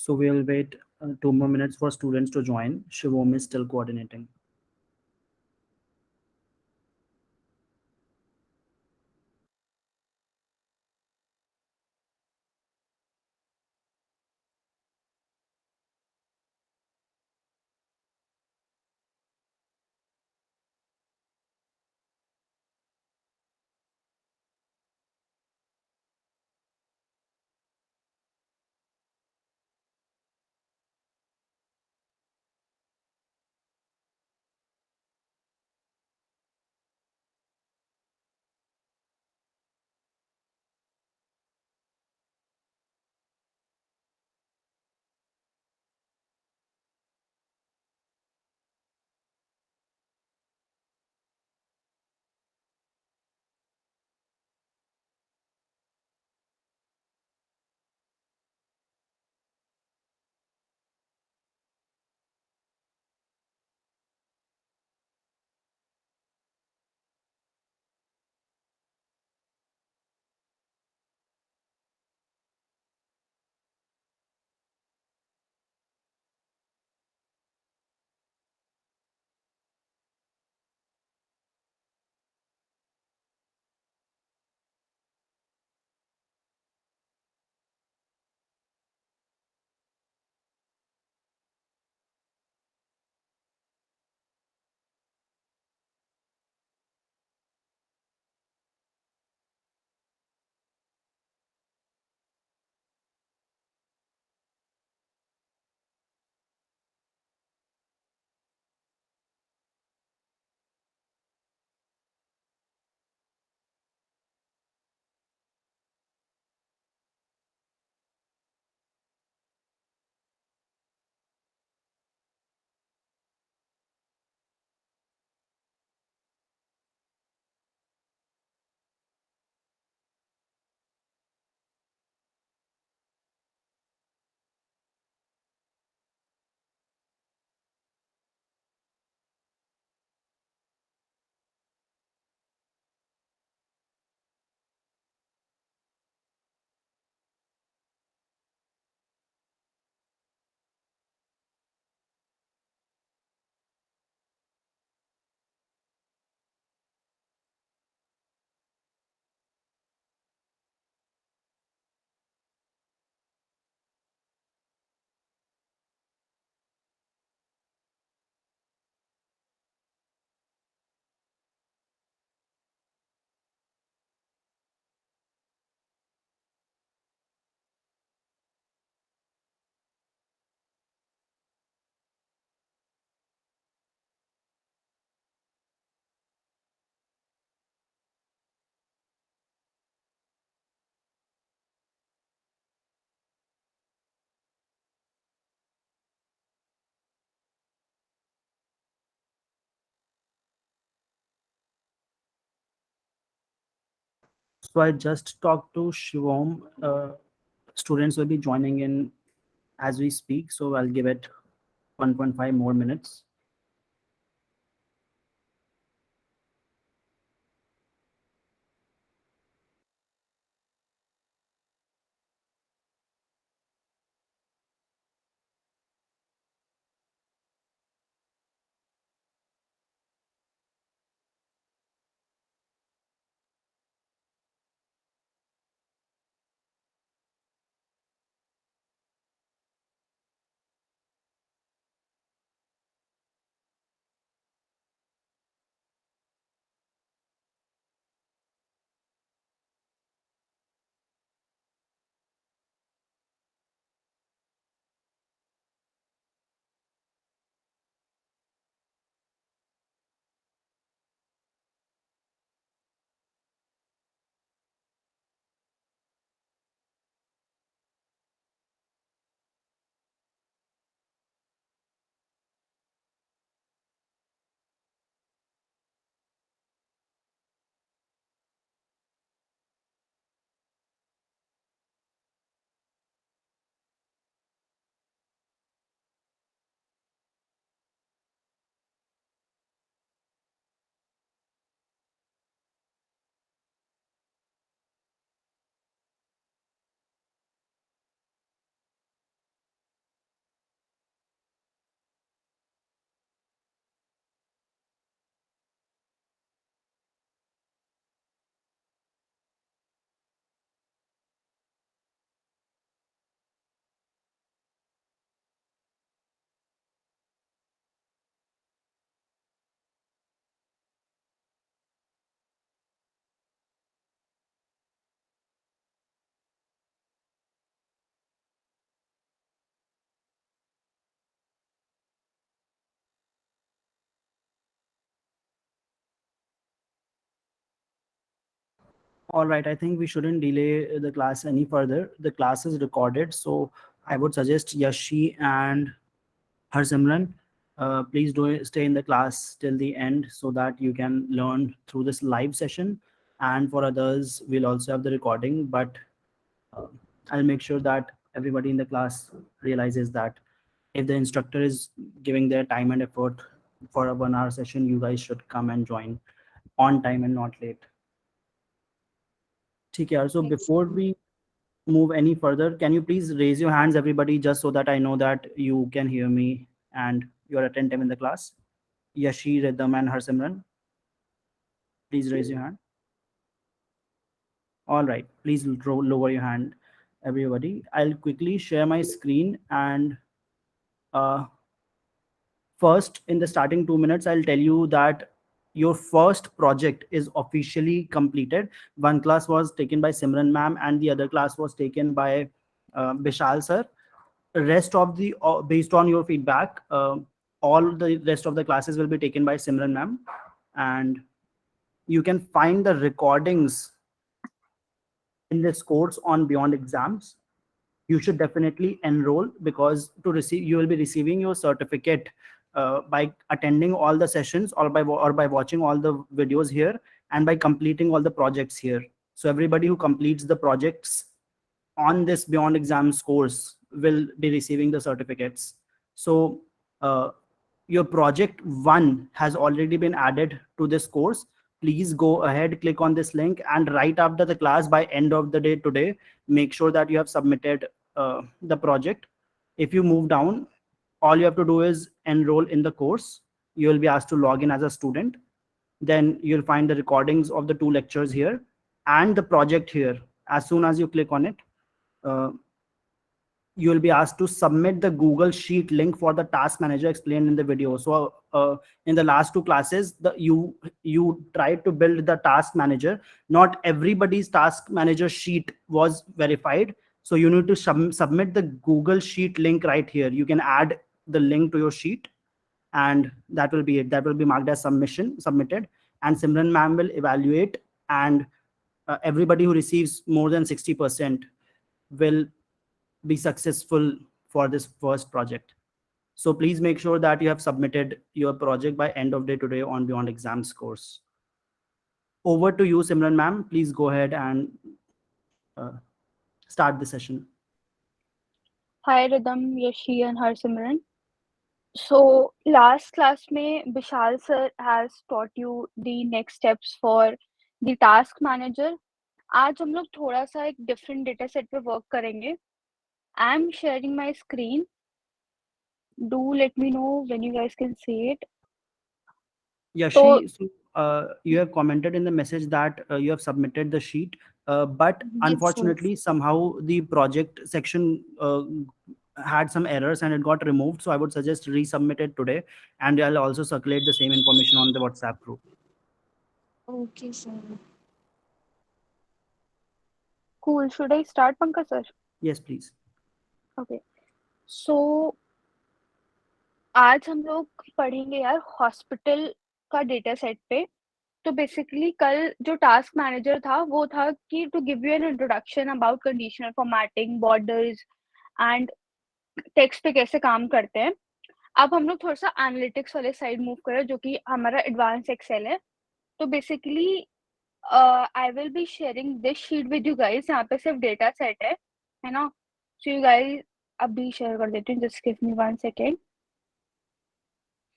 So we'll wait 2 more minutes for students to join. Shivom is still coordinating. So I just talked to Shivom. Students will be joining in as we speak. So I'll give it 1.5 more minutes. All right, I think we shouldn't delay the class any further. The class is recorded, so I would suggest Yashi and Harsimran, please do stay in the class till the end so that you can learn through this live session. And for others, we'll also have the recording, but uh, I'll make sure that everybody in the class realizes that if the instructor is giving their time and effort for a 1 hour session, you guys should come and join on time and not late. Okay, so before we move any further, can you please raise your hands, everybody, just so that I know that you can hear me and you're attentive in the class? Yashi, Rhythm, and Harsimran, please raise your hand. All right, please lower your hand, everybody. I'll quickly share my screen and uh, first, in the starting 2 minutes, I'll tell you that your first project is officially completed. One class was taken by Simran ma'am, and the other class was taken by Bishal sir. Rest of the based on your feedback, all the rest of the classes will be taken by Simran ma'am, and you can find the recordings in this course on Beyond Exams. You should definitely enroll because to receive you will be receiving your certificate by attending all the sessions or by watching all the videos here and by completing all the projects here. So everybody who completes the projects on this Beyond Exams course will be receiving the certificates. So uh, your project one has already been added to this course. Please go ahead, click on this link, and right after the class, by end of the day today, make sure that you have submitted the project. If you move down, all you have to do is enroll in the course. You will be asked to log in as a student. Then you'll find the recordings of the 2 lectures here and the project here. As soon as you click on it, uh, you will be asked to submit the Google Sheet link for the task manager explained in the video. So in the last 2 classes, you tried to build the task manager. Not everybody's task manager sheet was verified. So you need to submit the Google Sheet link right here. You can add the link to your sheet, and that will be it. That will be marked as submitted, and Simran ma'am will evaluate, and everybody who receives more than 60% will be successful for this first project. So please make sure that you have submitted your project by end of day today on Beyond Exams course. Over to you, Simran ma'am. Please go ahead and uh, start the session. Hi Rhythm, Yashi and Harsimran. So last class में Bishal sir has taught you the next steps for the task manager. आज हम लोग थोड़ा सा एक different data set पे work करेंगे. I'm sharing my screen. Do let me know when you guys can see it. तो Yashi, so, you have commented in the message that you have submitted the sheet, but yes, unfortunately, somehow the project section had some errors and it got removed. So I would suggest resubmit it today, and I'll also circulate the same information on the WhatsApp group. okay sir. Cool. Should I start, Pankaj sir? Yes, please. Okay. So आज हम लोग पढ़ेंगे यार hospital का data set पे. तो basically कल जो टास्क मैनेजर था वो था कि to give you an introduction about conditional formatting, borders and text पे कैसे काम करते हैं. अब हम लोग थोड़ा सा एनालिटिक्स वाले साइड मूव करें जो कि हमारा एडवांस एक्सेल है. तो basically I will be sharing this sheet with you guys. यहाँ पे सिर्फ डेटा सेट है ना. सो यू गाइस अभी शेयर कर देती हूँ. Just give me 1 second.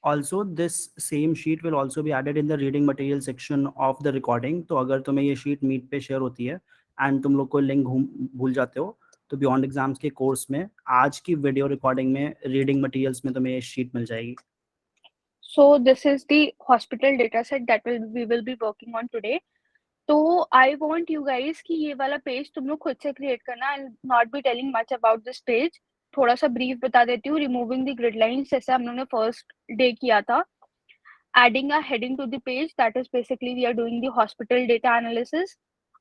Also, this same sheet will also be added in the reading material section of the recording. तो अगर तुम्हें ये sheet मीट पे शेयर होती है एंड तुम लोग कोई लिंक भूल जाते हो, तो बियॉन्ड एग्जाम्स के कोर्स में आज की वीडियो रिकॉर्डिंग में रीडिंग मटेरियल्स में तुम्हें ये शीट मिल जाएगी. So this is the hospital data set that we will be working on today. तो आई वॉन्ट यू गाइज कि ये वाला पेज तुम लोग खुद से क्रिएट करना. I not be telling much about this page. थोड़ा सा ब्रीफ बता देती हूँ. रिमूविंग द ग्रिड लाइंस जैसे हम लोग ने फर्स्ट डे किया था. Adding a heading to the page that is basically we are doing the hospital data analysis.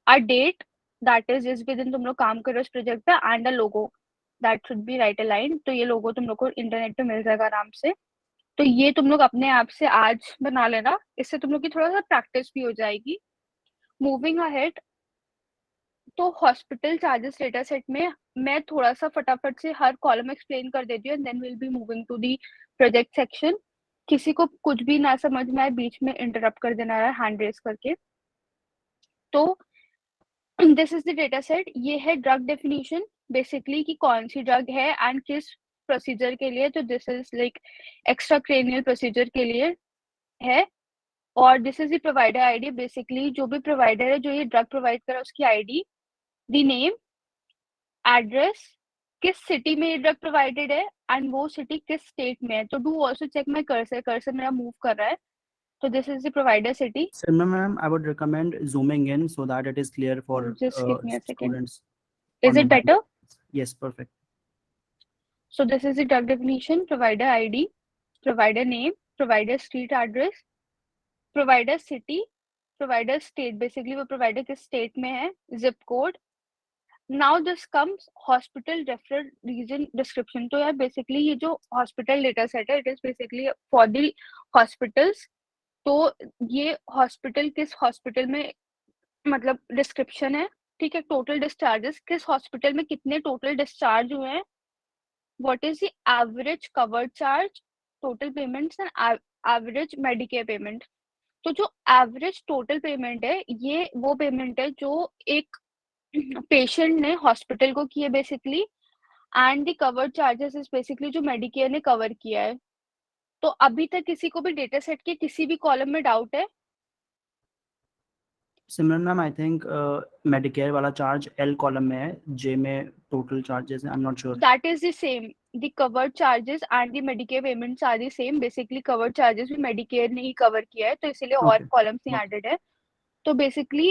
A date that is जिस भी दिन तुम लोग काम कर रहे हो इस प्रोजेक्ट पे. And a logo that should be right align. तो ये लोगो तुम लोग को इंटरनेट पे मिल जाएगा आराम से. तो ये तुम लोग अपने आप से आज बना लेना. इससे तुम लोग की थोड़ा सा प्रैक्टिस भी हो जाएगी. मूविंग अहेड, तो हॉस्पिटल चार्जेस डेटा सेट में मैं थोड़ा सा फटाफट से हर कॉलम एक्सप्लेन कर देती हूँ, and then will be moving to the project section. किसी को कुछ भी ना समझ में आए बीच में इंटरप्ट कर देना है हैंड रेस करके. तो this is the data set. ये है ड्रग डेफिनेशन बेसिकली कि कौन सी ड्रग है एंड किस प्रोसीजर के लिए. तो this is like extra cranial procedure के लिए है. और this is the provider ID. Basically जो भी प्रोवाइडर है जो ये ड्रग प्रोवाइड कर रहा है उसकी आईडी, द नेम, एड्रेस, किस सिटी में ये ड्रग प्रोवाइडेड है एंड वो सिटी किस स्टेट में है. तो do also check my cursor मेरा मूव कर रहा है. तो this is the provider city. Simran ma'am, I would recommend zooming in so that it is clear for Just give me a second. students Is on it mobile. better? Yes, perfect. So this is the drug definition, provider ID, provider name, provider street address, provider city, provider state. Basically वो provider किस state में है, zip code. Now this comes hospital referral region description. तो यार basically ये जो hospital data set है, it is basically for the hospitals. तो ये hospital किस hospital में मतलब description है, ठीक है. total discharges किस hospital में कितने total discharge हुए हैं. what is the average covered charge, total payments and average Medicare payment. तो जो एवरेज टोटल पेमेंट है ये वो पेमेंट है जो एक पेशेंट ने हॉस्पिटल को की है basically, and the covered charges is basically जो मेडिकेयर ने कवर किया है. तो अभी तक किसी को भी डेटा सेट के किसी भी कॉलम में डाउट है? Simran ma'am, I think Medicare वाला charge L column में है, J में total charges है. I'm not sure. That is the same. The covered charges and the Medicare payments are the same. Basically covered charges भी Medicare ने ही cover किया है तो इसीलिए और Okay. कॉलम्स नहीं Okay. एडेड है. तो बेसिकली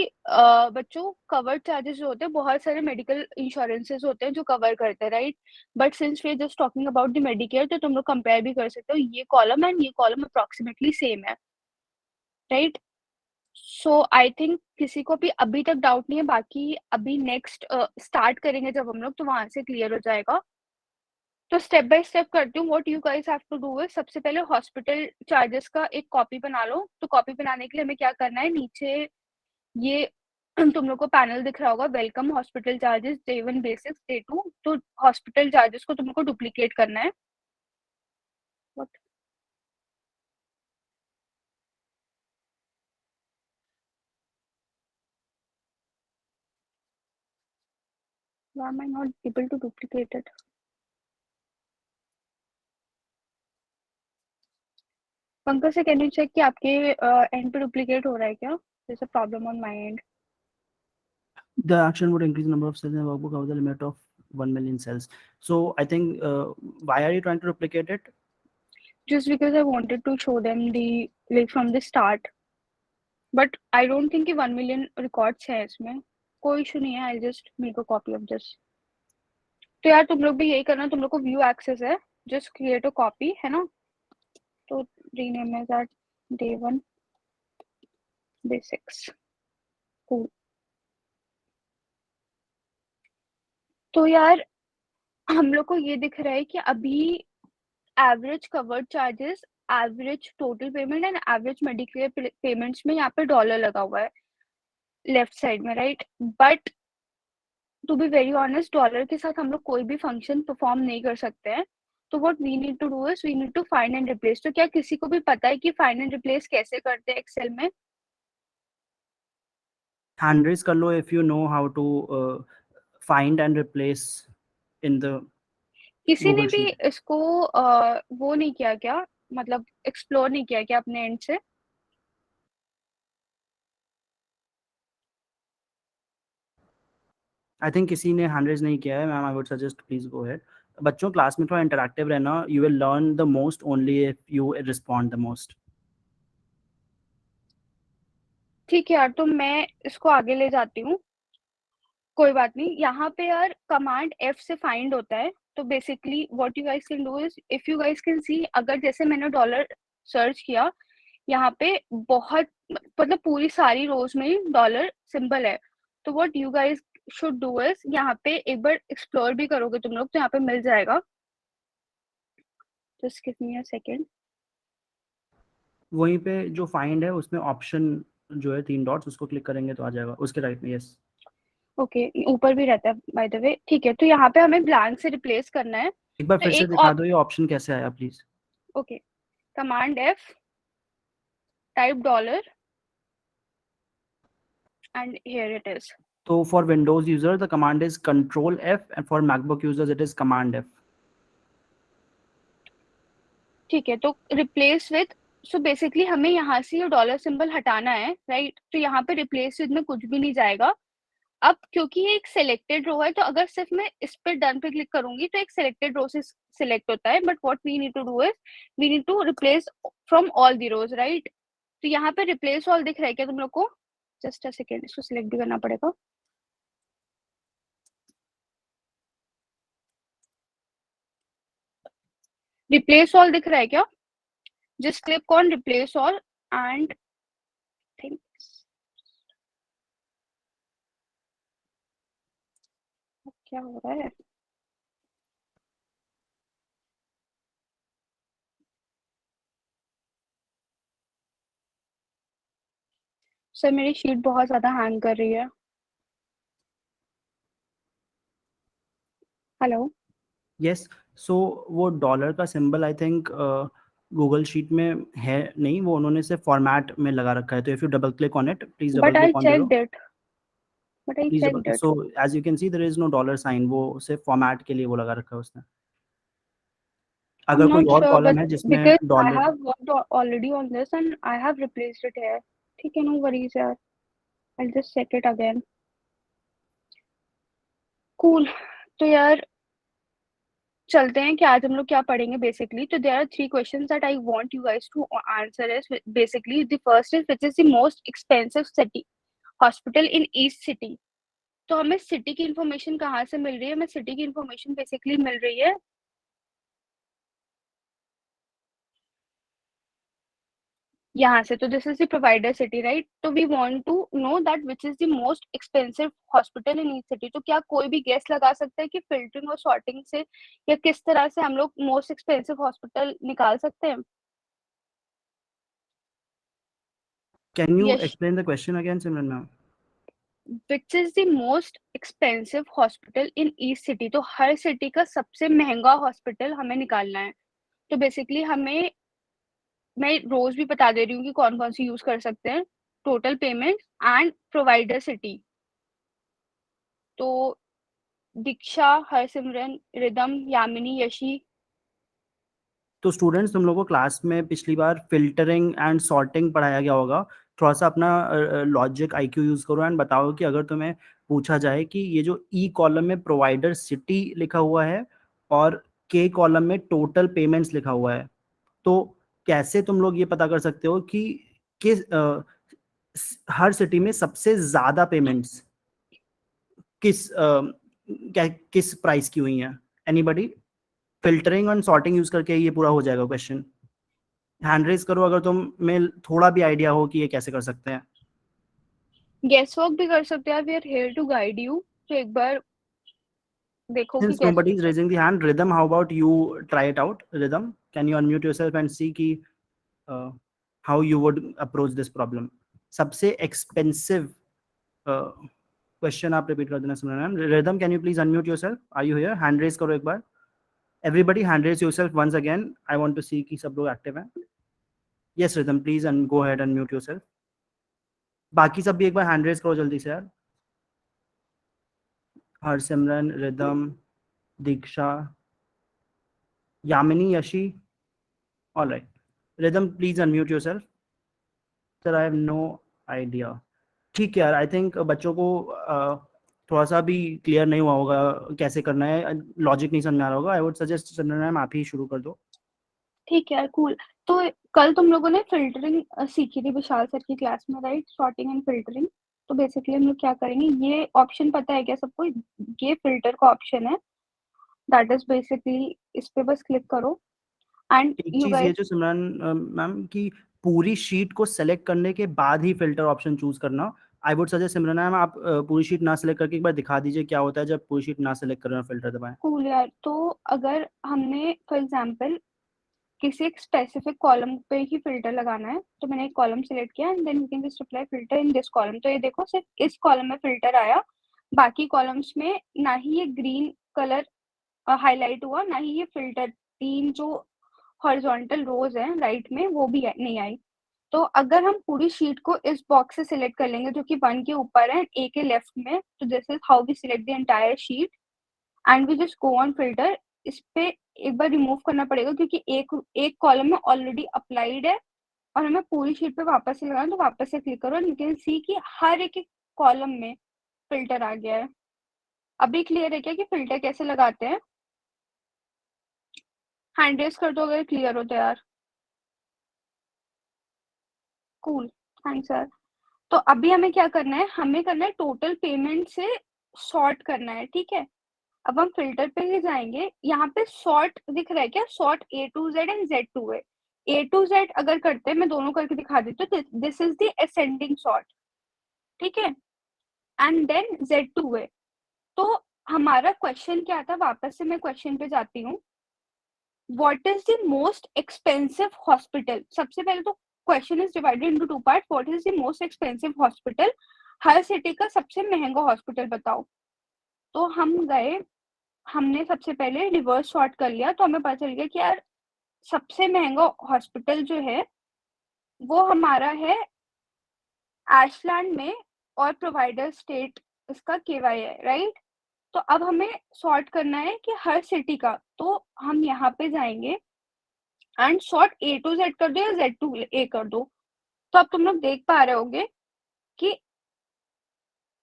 बच्चों कवर्ड चार्जेस जो होते हैं बहुत सारे मेडिकल इंश्योरेंसेस होते हैं जो कवर करते हैं, right. But since we are just talking about the Medicare तो तुम लोग कंपेयर भी कर सकते हो. ये कॉलम एंड ये कॉलम अप्रोक्सीमेटली सेम है, राइट. सो आई थिंक किसी को भी अभी तक डाउट नहीं है. बाकी अभी नेक्स्ट स्टार्ट करेंगे जब हम लोग तो वहां से क्लियर हो जाएगा. तो स्टेप बाय स्टेप करती हूँ. What you guys have to do है सबसे पहले हॉस्पिटल चार्जेस का एक कॉपी बना लो. तो कॉपी बनाने के लिए हमें क्या करना है, नीचे ये तुम लोग को पैनल दिख रहा होगा, welcome hospital charges day 1 basics day 2. तो हॉस्पिटल चार्जेस को तुम लोग को डुप्लीकेट करना है. What? Why am I not able to duplicate it? Pankaj से कैन यू चेक कि आपके एंड पे डुप्लीकेट हो रहा है क्या? there's a problem on my end. The action would increase the number of cells in the workbook over the limit of 1 million cells. So I think why are you trying to replicate it? Just because I wanted to show them the like from the start. But I don't think कि 1 million records है इसमें. कोई issue नहीं है. I'll just make a copy of this. तो यार तुम लोग भी यही करना. तुम लोग को व्यू एक्सेस है, जस्ट क्रिएट अ कॉपी, है ना. तो rename is at day 1 basics. Cool. तो यार हम लोग को ये दिख रहा है कि अभी average covered charges, average total payment and average Medicare payments में यहाँ पे डॉलर लगा हुआ है लेफ्ट साइड में, right. But to be very honest dollar के साथ हम लोग कोई भी फंक्शन परफॉर्म नहीं कर सकते हैं. तो what we need to do is we need to find and replace. तो क्या किसी को भी पता है कि फाइंड एंड रिप्लेस कैसे करते हैं एक्सेल में? Hand raise कर लो if you know how to find and replace in the किसी ने Google भी sheet. इसको वो नहीं किया क्या, मतलब एक्सप्लोर नहीं किया क्या अपने एंड से? I think किसी ने hand raise नहीं किया है ma'am. I would suggest please go ahead. बच्चों क्लास में थोड़ा इंटरैक्टिव रहना. You will learn the most only if you respond the most. ठीक है यार, तो मैं इसको आगे ले जाती हूँ. कोई बात नहीं. यहाँ पे यार कमांड F से फाइंड होता है. तो basically what you guys can do is if you guys can see, अगर जैसे मैंने डॉलर सर्च किया यहाँ पे बहुत मतलब पूरी सारी रोज में डॉलर सिंबल है. तो what you guys should do is यहाँ पे एक बार एक्सप्लोर भी करोगे तुम लोग तो यहाँ पे मिल जाएगा. Just give me a second. वहीं पे जो फाइंड है उसमें ऑप्शन जो है 3 डॉट्स उसको क्लिक करेंगे तो आ जाएगा उसके राइट में. यस ओके, ऊपर भी रहता है बाय द वे। ठीक है, तो यहाँ पे हमें ब्लैंक से रिप्लेस करना है। एक बार तो फिर से एक दिखा दो ये ऑप्शन कैसे आया please. Okay, command F, type $, and here it is. तो for Windows user the command is control F and for MacBook users it is command F. ठीक है, तो रिप्लेस विद, सो बेसिकली हमें यहाँ से ये डॉलर सिंबल हटाना है, राइट? तो यहाँ पे रिप्लेस विद में कुछ भी नहीं जाएगा। अब क्योंकि ये एक सिलेक्टेड रो है, तो अगर सिर्फ मैं इस पे डन पे क्लिक करूंगी तो एक सिलेक्टेड रो से सिलेक्ट होता है, but what we need to do is we need to replace from all the rows, right? तो यहाँ पे रिप्लेस ऑल दिख रहा है क्या तुम लोग को? जस्ट अ सेकेंड, इसको सिलेक्ट भी करना पड़ेगा। रिप्लेस ऑल दिख रहा है क्या? Just click on replace all and think क्या हो रहा है। सर मेरी शीट बहुत ज्यादा हैंग कर रही है। हेलो। यस, सो वो डॉलर का symbol I think Google sheet में है नहीं, वो उन्होंने सिर्फ फॉर्मेट में लगा रखा है। तो if you double click on it, please double but I click on the row, checked it, but I please checked double. It. So as you can see there is no dollar sign, वो सिर्फ format के लिए वो लगा रखा है उसने। I'm अगर कोई not और sure, कॉलम but है जिसमें because I dollar, have worked already on this and I have replaced it here. ठीक है, no worries यार, I'll just check it again. Cool. तो यार चलते हैं कि आज हम लोग क्या पढ़ेंगे बेसिकली। तो there are 3 questions that I want you guys to answer is basically the first is which is the most expensive city hospital in each city. तो हमें सिटी की इंफॉर्मेशन कहाँ से मिल रही है? हमें सिटी की इंफॉर्मेशन बेसिकली मिल रही है यहाँ से। तो this is the provider city, right? तो we want to know that which is the most expensive hospital in each city. तो क्या कोई भी गेस लगा सकता है कि फिल्टरिंग और सॉर्टिंग से या किस तरह से हम लोग मोस्ट एक्सपेंसिव हॉस्पिटल निकाल सकते हैं? Can you Yash, explain the question again Simran ma'am? Which is the most expensive hospital in each city. तो हर सिटी का सबसे महंगा हॉस्पिटल हमें निकालना है। तो बेसिकली हमें, मैं रोज भी बता दे रही हूँ कि कौन कौन सी यूज कर सकते हैं। Total payment and provider city. तो दीक्षा, हरसिमरन, रिदम, यामिनी, यशी। तो स्टूडेंट्स, तुम लोगों को क्लास में पिछली बार फिल्टरिंग एंड सॉर्टिंग पढ़ाया गया होगा। थोड़ा सा अपना लॉजिक आईक्यू यूज करो एंड बताओ कि अगर तुम्हें पूछा जाए कि ये जो ई कॉलम में प्रोवाइडर सिटी लिखा हुआ है और के कॉलम में टोटल पेमेंट्स लिखा हुआ है, तो कैसे तुम लोग ये पता कर सकते हो कि किस हर सिटी में सबसे ज्यादा पेमेंट्स किस प्राइस की हुई हैं? Anybody? Filtering and sorting use करके ये पूरा हो जाएगा क्वेश्चन। हैंड रेज करो अगर तुम में थोड़ा भी आइडिया हो कि ये कैसे कर सकते हैं। गेस वर्क भी कर सकते हैं, we are here to guide you. तो एक बार देखो कि Since कैसे। nobody is raising the hand, Rhythm, how about you try it out? Rhythm, can you unmute yourself and see कि uh, how you would approach this problem? सबसे expensive question आप repeat कर देना सुना ma'am. Rhythm, can you please unmute yourself? Are you here? Hand raise करो एक बार। Everybody hand raise yourself once again. I want to see कि सब लोग active हैं। Yes, Rhythm, please and go ahead and mute yourself. बाकी सब भी एक बार hand raise करो जल्दी से यार। Harsimran, Ridham, Diksha, Yamini, Yashi. All right, Ridham please unmute yourself. Sir I have no idea. ठीक है यार, आई थिंक बच्चों को थोड़ा सा भी क्लियर नहीं हुआ होगा कैसे करना है, लॉजिक नहीं समझ आ रहा होगा। आई वुड सजेस्ट चंद्रन मैम आप ही शुरू कर दो। ठीक है, कूल। तो कल तुम लोगों ने फिल्टरिंग सीखी थी विशाल सर की क्लास में, राइट? Sorting and filtering. तो बेसिकली हम लोग क्या करेंगे, ये ऑप्शन पता है क्या सबको? ये फिल्टर का ऑप्शन है, दैट इज बेसिकली इस पे बस क्लिक करो एंड एक यू चीज ये गाइस। जो सिमरन मैम की पूरी शीट को सेलेक्ट करने के बाद ही फिल्टर ऑप्शन चूज करना। आई वुड सजेस्ट सिमरन मैम आप पूरी शीट ना सेलेक्ट करके एक बार दिखा दीजिए क्या होता है जब पूरी शीट ना सेलेक्ट करना, फिल्टर दबाएं। कूल यार। तो अगर हमने फॉर एग्जांपल किसी एक स्पेसिफिक कॉलम पे ही फिल्टर लगाना है, तो मैंने एक कॉलम सिलेक्ट किया and then you can just apply filter in this column. तो ये देखो सिर्फ इस कॉलम में फिल्टर आया, बाकी कॉलम्स में ना ही ये ग्रीन कलर हाईलाइट हुआ, ना ही ये फिल्टर 3 जो हॉरिजॉन्टल रोज है राइट में वो भी नहीं आई। तो अगर हम पूरी शीट को इस बॉक्स से सिलेक्ट कर लेंगे जो कि 1 के ऊपर है, A के लेफ्ट में, तो this is how we select the entire sheet and we just go on filter. इस पे एक बार रिमूव करना पड़ेगा क्योंकि एक कॉलम में ऑलरेडी अप्लाइड है और हमें पूरी शीट पे वापस से लगाना, तो वापस से क्लिक करो, यू कैन सी कि हर एक कॉलम में फिल्टर आ गया है। अभी क्लियर है क्या कि फिल्टर कैसे लगाते हैं? हैंड रेस कर दो अगर क्लियर हो तो यार। कूल, थैंक्स यार। तो अभी हमें क्या करना है, हमें करना है टोटल पेमेंट से सॉर्ट करना है, ठीक है। अब हम फिल्टर पे ही जाएंगे, यहाँ पे सॉर्ट दिख रहा है क्या? Sort A to Z and Z to A। A to Z अगर करते हैं, मैं दोनों करके दिखा देती हूँ, this is the ascending sort, ठीक है, and then Z to A। तो हमारा क्वेश्चन क्या था, वापस से मैं क्वेश्चन पे जाती हूँ। What is the most expensive hospital? सबसे पहले तो question is divided into 2 part. What is the most expensive hospital? Her city का सबसे महंगा हॉस्पिटल बताओ। तो हम गए, हमने सबसे पहले रिवर्स सॉर्ट कर लिया, तो हमें पता चल गया कि यार सबसे महंगा हॉस्पिटल जो है वो हमारा है एशलैंड में, और प्रोवाइडर स्टेट इसका KY है, राइट। तो अब हमें सॉर्ट करना है कि हर सिटी का, तो हम यहाँ पे जाएंगे and sort A to Z कर दो या Z to A कर दो। तो अब तुम लोग देख पा रहे होगे कि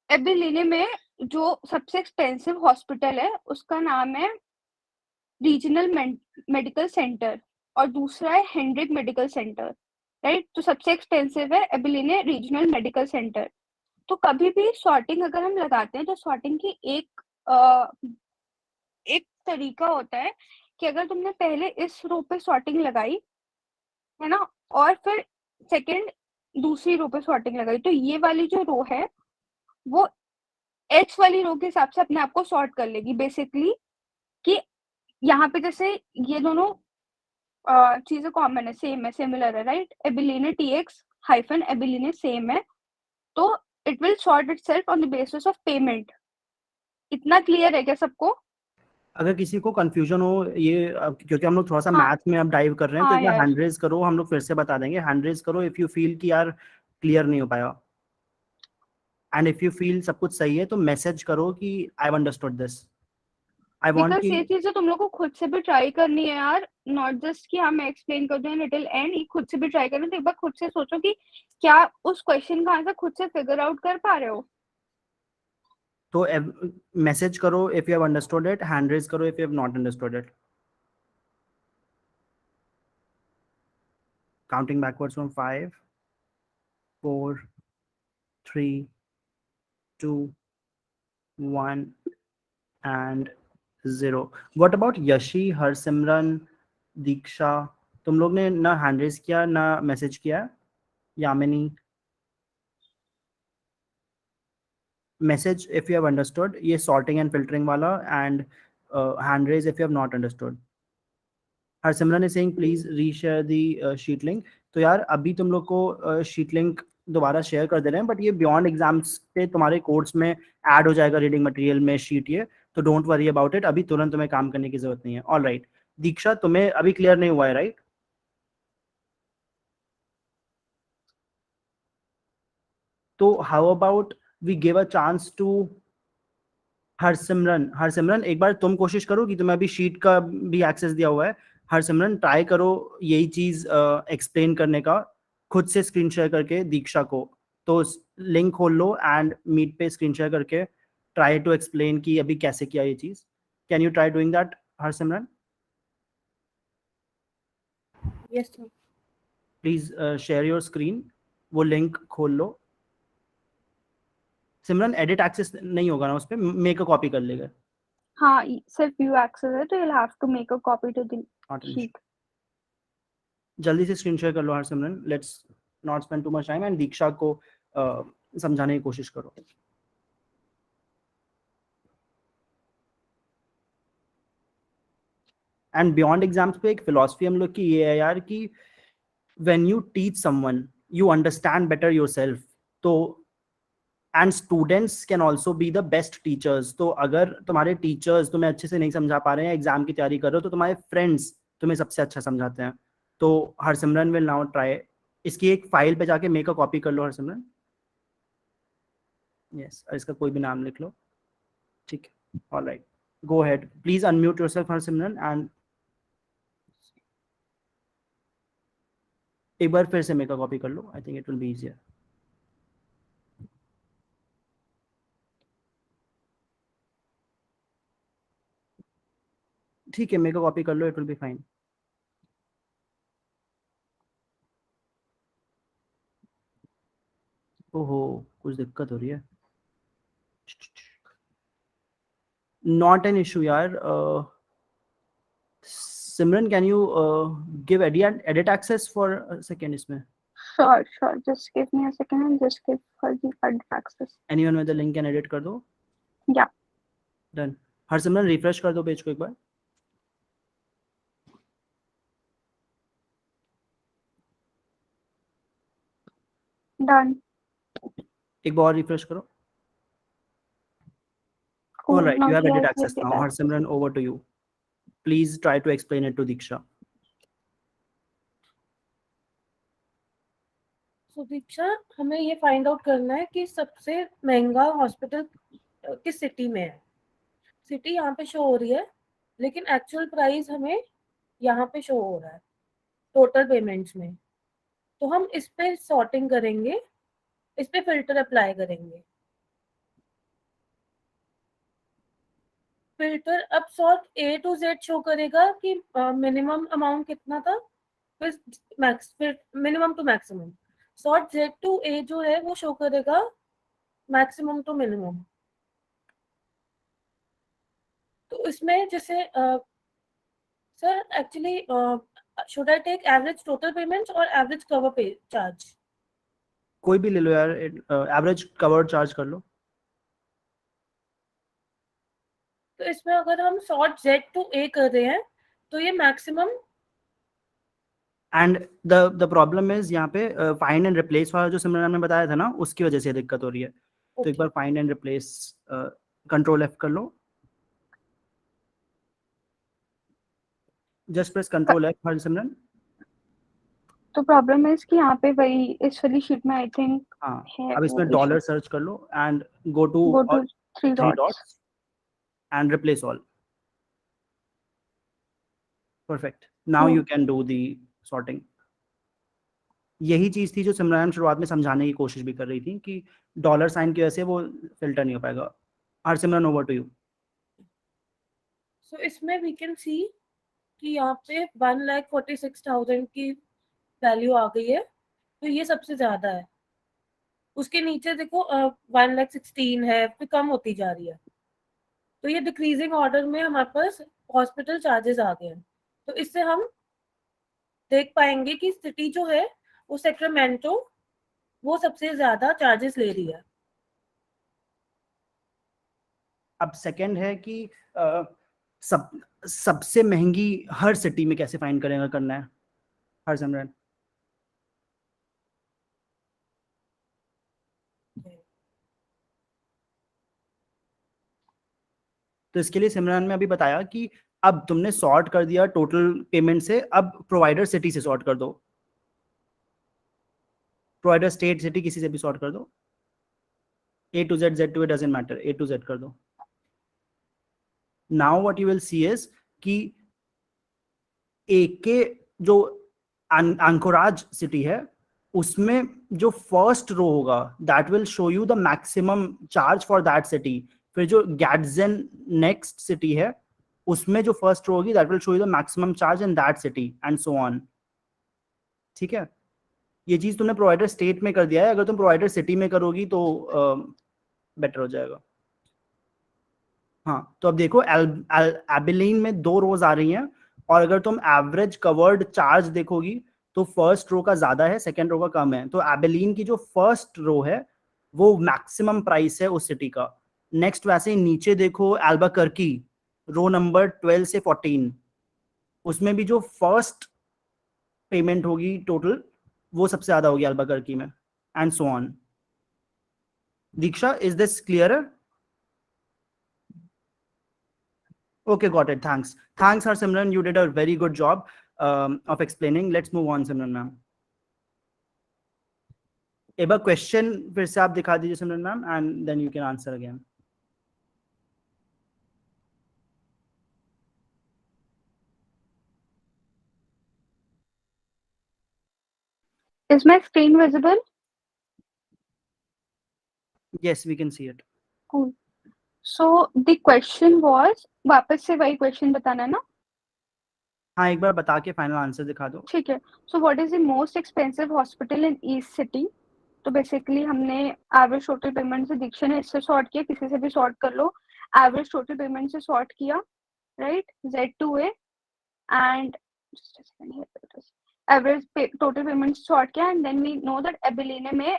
एबिलिने में जो सबसे एक्सपेंसिव हॉस्पिटल है उसका नाम है रीजनल मेडिकल सेंटर और दूसरा है हेनरिक मेडिकल सेंटर, राइट। तो सबसे एक्सपेंसिव है एबिलिने रीजनल मेडिकल सेंटर। तो कभी भी सॉर्टिंग अगर हम लगाते हैं तो सॉर्टिंग की एक तरीका होता है कि अगर तुमने पहले इस रो पे सॉर्टिंग लगाई है ना, और फिर सेकंड दूसरी रो पे सॉर्टिंग लगाई, तो ये वाली जो रो है वो H वाली रो के हिसाब से अपने आप को सॉर्ट कर लेगी बेसिकली। कि यहाँ पे जैसे ये दोनों चीजें कॉमन है, सेम है, सिमिलर है, राइट। एबिलिने TX हाइफन एबिलिने सेम है, तो it will sort itself on the basis of payment. इतना क्लियर है क्या सबको? अगर किसी को कंफ्यूजन हो ये क्योंकि हम लोग थोड़ा सा हाँ मैथ में अब डाइव कर रहे हैं, तो हाँ एक बार यार, हैंड रेज करो, हम लोग फिर से बता देंगे। हैंड रेज करो इफ यू फील कि यार क्लियर नहीं हो पाया, एंड इफ यू फील सब कुछ सही है तो मैसेज करो कि I have understood this. I want because कि ये चीजें तुम लोग को खुद से भी ट्राई करनी है यार, नॉट जस्ट कि हम एक्सप्लेन कर दें लिटिल एंड, ये खुद से भी ट्राई करना। तो एक बार खुद से सोचो कि क्या उस क्वेश्चन का आंसर खुद से फिगर आउट कर पा रहे हो। तो मैसेज करो if you have understood it, hand raise करो if you have not understood it. Counting backwards from 5 4 3 2 1 and 0। What about Yashi, Harsimran, Diksha? तुम लोग ने ना हैंड रेज किया ना मैसेज किया। Yamini, message if you have understood ये सॉर्टिंग एंड फिल्टरिंग वाला, and hand raise if you have not understood. Harsimran is saying please reshare the sheet link. तो यार अभी तुम लोग को शीट लिंक दोबारा शेयर कर दे रहे हैं, बट ये बियॉन्ड एग्जाम्स पे तुम्हारे कोर्स में ऐड हो जाएगा, रीडिंग मटेरियल में शीट ये। तो डोंट वरी अबाउट इट, अभी तुरंत तुम्हें काम करने की जरूरत नहीं है। ऑल राइट दीक्षा, तुम्हें अभी क्लियर नहीं हुआ है राइट? तो how about we give a chance to Harsimran. Harsimran एक बार तुम कोशिश करो कि तुम्हें अभी शीट का भी एक्सेस दिया हुआ है। हरसिमरन ट्राई करो यही चीज एक्सप्लेन करने का खुद से स्क्रीन शेयर करके दीक्षा को। तो लिंक खोल लो एंड मीट पे स्क्रीन शेयर करके ट्राई टू एक्सप्लेन कि अभी कैसे किया ये चीज। Can you try doing that Harsimran? Yes sir. Please share your screen, वो लिंक खोल लो। सिमरन एडिट एक्सेस नहीं होगा ना उस पर, मेक अ कॉपी कर लेगा। हाँ सिर्फ व्यू एक्सेस है, तो you have to make a copy to the not an sheet. जल्दी से स्क्रीन शेयर कर लो Harsimran, let's not spend too much time, and Diksha को समझाने की कोशिश करो। एंड बियॉन्ड एग्जाम्स पे एक फिलॉसफी हम लोग की ये है यार कि when you teach someone you understand better yourself. तो and students can also be the best teachers. तो अगर तुम्हारे टीचर्स तुम्हें अच्छे से नहीं समझा पा रहे हैं, एग्जाम की तैयारी कर रहे हो, तो तुम्हारे फ्रेंड्स तुम्हें सबसे अच्छा समझाते हैं। तो हरसिमरन विल नाउ ट्राई, इसकी एक फाइल पे जाके मेक अ कॉपी कर लो हरसिमरन। यस, इसका कोई भी नाम लिख लो, ठीक है, alright, go ahead, please unmute yourself Harsimran, and एक बार फिर से मेक अ कॉपी कर लो, I think it will be easier. ठीक है, मेक अ कॉपी कर लो, इट विल बी फाइन। ओहो, कुछ दिक्कत हो रही है। नॉट एन इशू यार। Simran, can you give edit access for second इसमें? Sure. Just give me a second and just give her the edit access. Anyone with the link can edit कर दो। Yeah. डन। हरसिमरन रिफ्रेश कर दो page को एक बार। Done. एक बार और refresh करो। Cool. Alright, Now you have she edit has access the now. access. Harsimran, over to you, please try to explain it to Diksha. So Diksha, हमें ये फाइंड आउट करना है कि सबसे महंगा हॉस्पिटल किस सिटी में है। सिटी यहाँ पे शो हो रही है, लेकिन एक्चुअल प्राइस हमें यहाँ पे शो हो रहा है टोटल पेमेंट्स में। तो हम इस पे सॉर्टिंग करेंगे, इस पे फिल्टर अप्लाई करेंगे। फिल्टर अब sort A to Z show करेगा कि मिनिमम अमाउंट कितना था, फिर मैक्स, फिर minimum to maximum. Sort Z to A जो है वो शो करेगा मैक्सिमम टू मिनिमम। तो इसमें जैसे sir actually should I take average total payments और एवरेज कवर पे चार्ज? कोई भी ले लो यार, एवरेज कवर चार्ज कर लो। तो इसमें अगर हम सॉर्ट Z to A कर रहे हैं तो ये maximum. And the problem is यहाँ पे फाइंड एंड रिप्लेस वाला जो सिमरन ने बताया था ना, उसकी वजह से दिक्कत हो रही है। तो एक बार find and replace control F कर लो, just press control F Harsimran. तो प्रॉब्लम है कि यहाँ पे वही इस वाली शीट में आई थिंक हाँ, है अब वो इसमें issue. डॉलर सर्च कर लो and go to Go to three three dots. Dots and replace all. Perfect, now you can do the sorting. यही चीज थी जो सिमरन शुरुआत में समझाने की कोशिश भी कर रही थी कि डॉलर साइन की वजह से वो फिल्टर नहीं हो पाएगा। हर सिमरन, ओवर टू यू। सो इसमें वी कैन सी कि यहाँ पे 1,46,000 की वैल्यू आ गई है, तो ये सबसे ज्यादा है। उसके नीचे देखो 1,16,000 है, फिर कम होती जा रही है। तो ये डिक्रीजिंग ऑर्डर में हमारे पास हॉस्पिटल चार्जेस आ गए हैं। तो इससे हम देख पाएंगे कि सिटी जो है वो सैक्रामेंटो वो सबसे ज्यादा चार्जेस ले रही है। अब सेकंड है कि सबसे महंगी हर सिटी में कैसे फाइंड करेंगे, करना है हर सिमरन। तो इसके लिए सिमरन ने अभी बताया कि अब तुमने सॉर्ट कर दिया टोटल पेमेंट से, अब प्रोवाइडर सिटी से सॉर्ट कर दो, प्रोवाइडर स्टेट सिटी किसी से भी सॉर्ट कर दो। A to Z, Z to A doesn't matter, A to Z कर दो। Now what you will see is कि ए के जो अंकोराज सिटी है उसमें जो फर्स्ट रो होगा that will show you the maximum charge for that city. फिर जो गैडजन नेक्स्ट सिटी है उसमें जो फर्स्ट रो होगी that will show you the maximum charge in that city and so on. ठीक है, ये चीज तुमने प्रोवाइडर स्टेट में कर दिया है, अगर तुम प्रोवाइडर सिटी में करोगी तो बेटर हो जाएगा। हाँ, तो अब देखो एबिलीन में 2 रोज आ रही हैं, और अगर तुम एवरेज कवर्ड चार्ज देखोगी तो फर्स्ट रो का ज्यादा है, सेकंड रो का कम है। तो एबिलीन की जो फर्स्ट रो है वो मैक्सिमम प्राइस है उस सिटी का। नेक्स्ट वैसे ही नीचे देखो एल्बकर्की, रो नंबर 12 से 14, उसमें भी जो फर्स्ट पेमेंट होगी टोटल वो सबसे ज्यादा होगी एल्बकर्की में, and so on. Diksha, is this clearer? Okay, got it. Thanks. Thanks, Simran. You did a very good job of explaining. Let's move on, Simran ma'am. एक बार क्वेश्चन फिर से आप दिखा दीजिए Simran ma'am, and then you can answer again. Is my screen visible? Yes, we can see it. Cool. So the question was, वापस से वही question बताना ना? हाँ, एक बार बता के फाइनल आंसर दिखा दो. ठीक है. So what is the most expensive hospital in East City? तो बेसिकली हमने एवरेज टोटल पेमेंट से दीक्षा ने इससे सॉर्ट किया, किसी से भी सॉर्ट कर लो. एवरेज टोटल पेमेंट से सॉर्ट किया, right? Z2A and average total payment से सॉर्ट किया, and then we know that Abilene में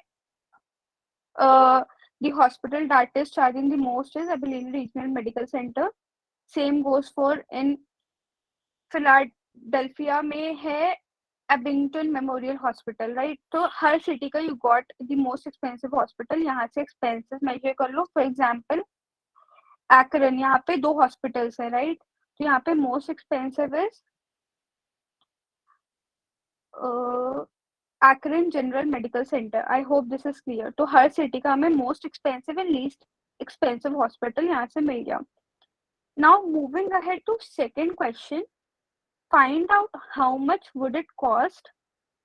the hospital that is charging the most is Abilene Regional Medical Center. Same goes for in Philadelphia में है Abington Memorial Hospital, right? तो हर city का you got the most expensive hospital. यहाँ से expenses measure कर लो. For example, Akron, यहाँ पे 2 hospitals है, right? तो यहाँ पे most expensive is Akron General Medical Center. I hope this is clear. तो हर सिटी का हमें most expensive and least expensive hospital यहाँ से मिल गया. Now moving ahead to second question. Find out how much would it cost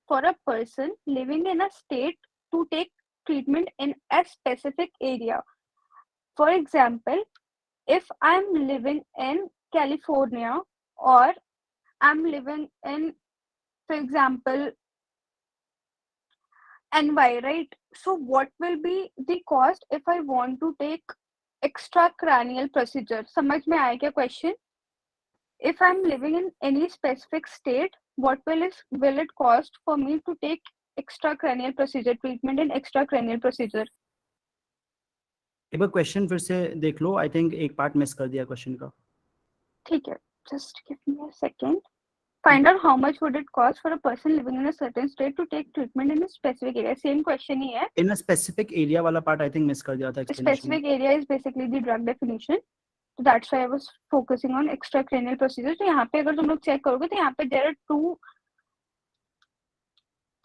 for a person living in a state to take treatment in a specific area. For example, if I'm living in California or I'm living in, for example, NY, right? So what will be the cost if I want to take extracranial procedure? समझ में आया क्या question? If I'm living in any specific state, what will it cost for me to take extracranial procedure, treatment in extracranial procedure? एक बार question फिर से देख लो. I think एक part miss कर दिया क्वेश्चन का. ठीक है, just give me a second. Find out how much would it cost for a person living in a certain state to take treatment in a specific area. Same question ही है. In a specific area वाला part I think miss कर दिया था explanation. Specific area is basically the drug definition. So that's why I was focusing on extracranial procedures. तो यहाँ पे अगर तुम लोग चेक करोगे तो यहाँ पे there are 2.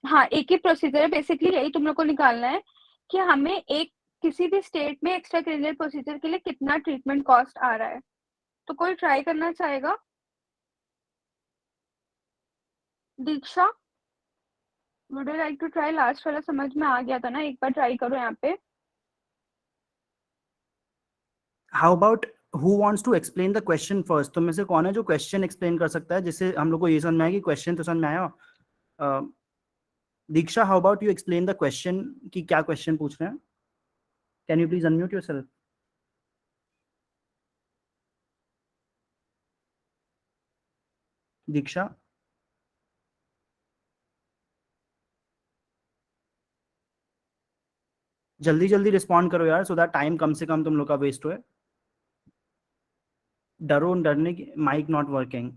हाँ, एक ही प्रोसीजर है. बेसिकली यही तुम लोग को निकालना है कि हमें एक किसी भी स्टेट में एक्स्ट्राक्रेनियल प्रोसीजर के लिए कितना ट्रीटमेंट कॉस्ट आ रहा है. तो कोई ट्राई करना चाहेगा? Diksha, would you like to try? Last वाला समझ में आ गया था ना, एक बार ट्राई करो यहाँ पे. How about who wants to explain the question first? तो में से कौन है जो क्वेश्चन एक्सप्लेन कर सकता है, जिससे हम लोग को ये समझ में आए कि क्वेश्चन तो समझ में आया. Diksha, how about you explain the question कि क्या क्वेश्चन पूछ रहे हैं? Can you please unmute yourself? Diksha, जल्दी जल्दी रिस्पॉन्ड करो यार, सो दैट टाइम कम से कम तुम लोग का वेस्ट हुए. डरने की माइक नॉट वर्किंग.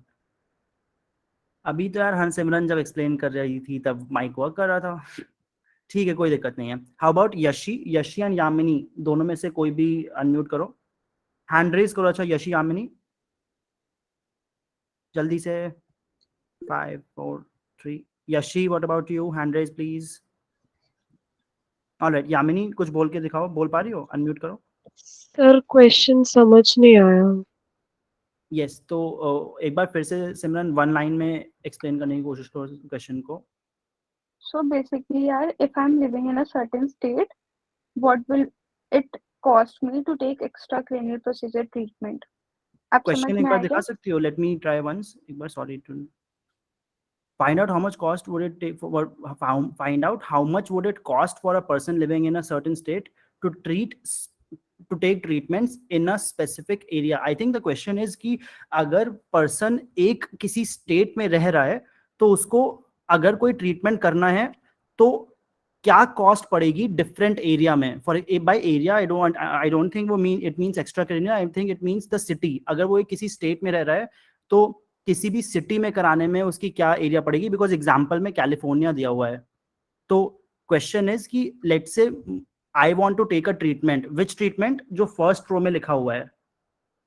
अभी तो यार सिमरन जब एक्सप्लेन कर रही थी तब माइक वर्क कर रहा था. ठीक है, कोई दिक्कत नहीं है. How about Yeshi and Yamini, दोनों में से कोई भी अनम्यूट करो, हैंड रेज करो. अच्छा, यशी, यामिनी, जल्दी से. 5 4 3. Yashi, what about you? Hand raise please. Alright, Yamini कुछ बोल के दिखाओ. बोल पा रही हो? अनम्यूट करो. सर क्वेश्चन समझ नहीं आया. यस, तो एक बार फिर से सिमरन 1 लाइन में एक्सप्लेन करने की कोशिश करो क्वेश्चन को. So basically यार, if I'm living in a certain state, what will it cost me to take extracranial procedure treatment? आप समझ क्वेश्चन एक में बार आया दिखा क्या? सकती हो? Let me try once. एक बार, sorry to find out how much cost would it take for find out how much would it cost for a person living in a certain state to take treatments in a specific area. I think the question is कि अगर person एक किसी state में रह रहा है तो उसको अगर कोई treatment करना है तो क्या cost पड़ेगी different area में. For by area I don't think वो it means extracranial. I think it means the city. अगर वो एक किसी state में रह रहा है तो किसी भी सिटी में कराने में उसकी क्या एरिया पड़ेगी, बिकॉज एग्जाम्पल में कैलिफोर्निया दिया हुआ है. तो क्वेश्चन इज कि let's say I want to take a treatment, which treatment, जो फर्स्ट रो में लिखा हुआ है,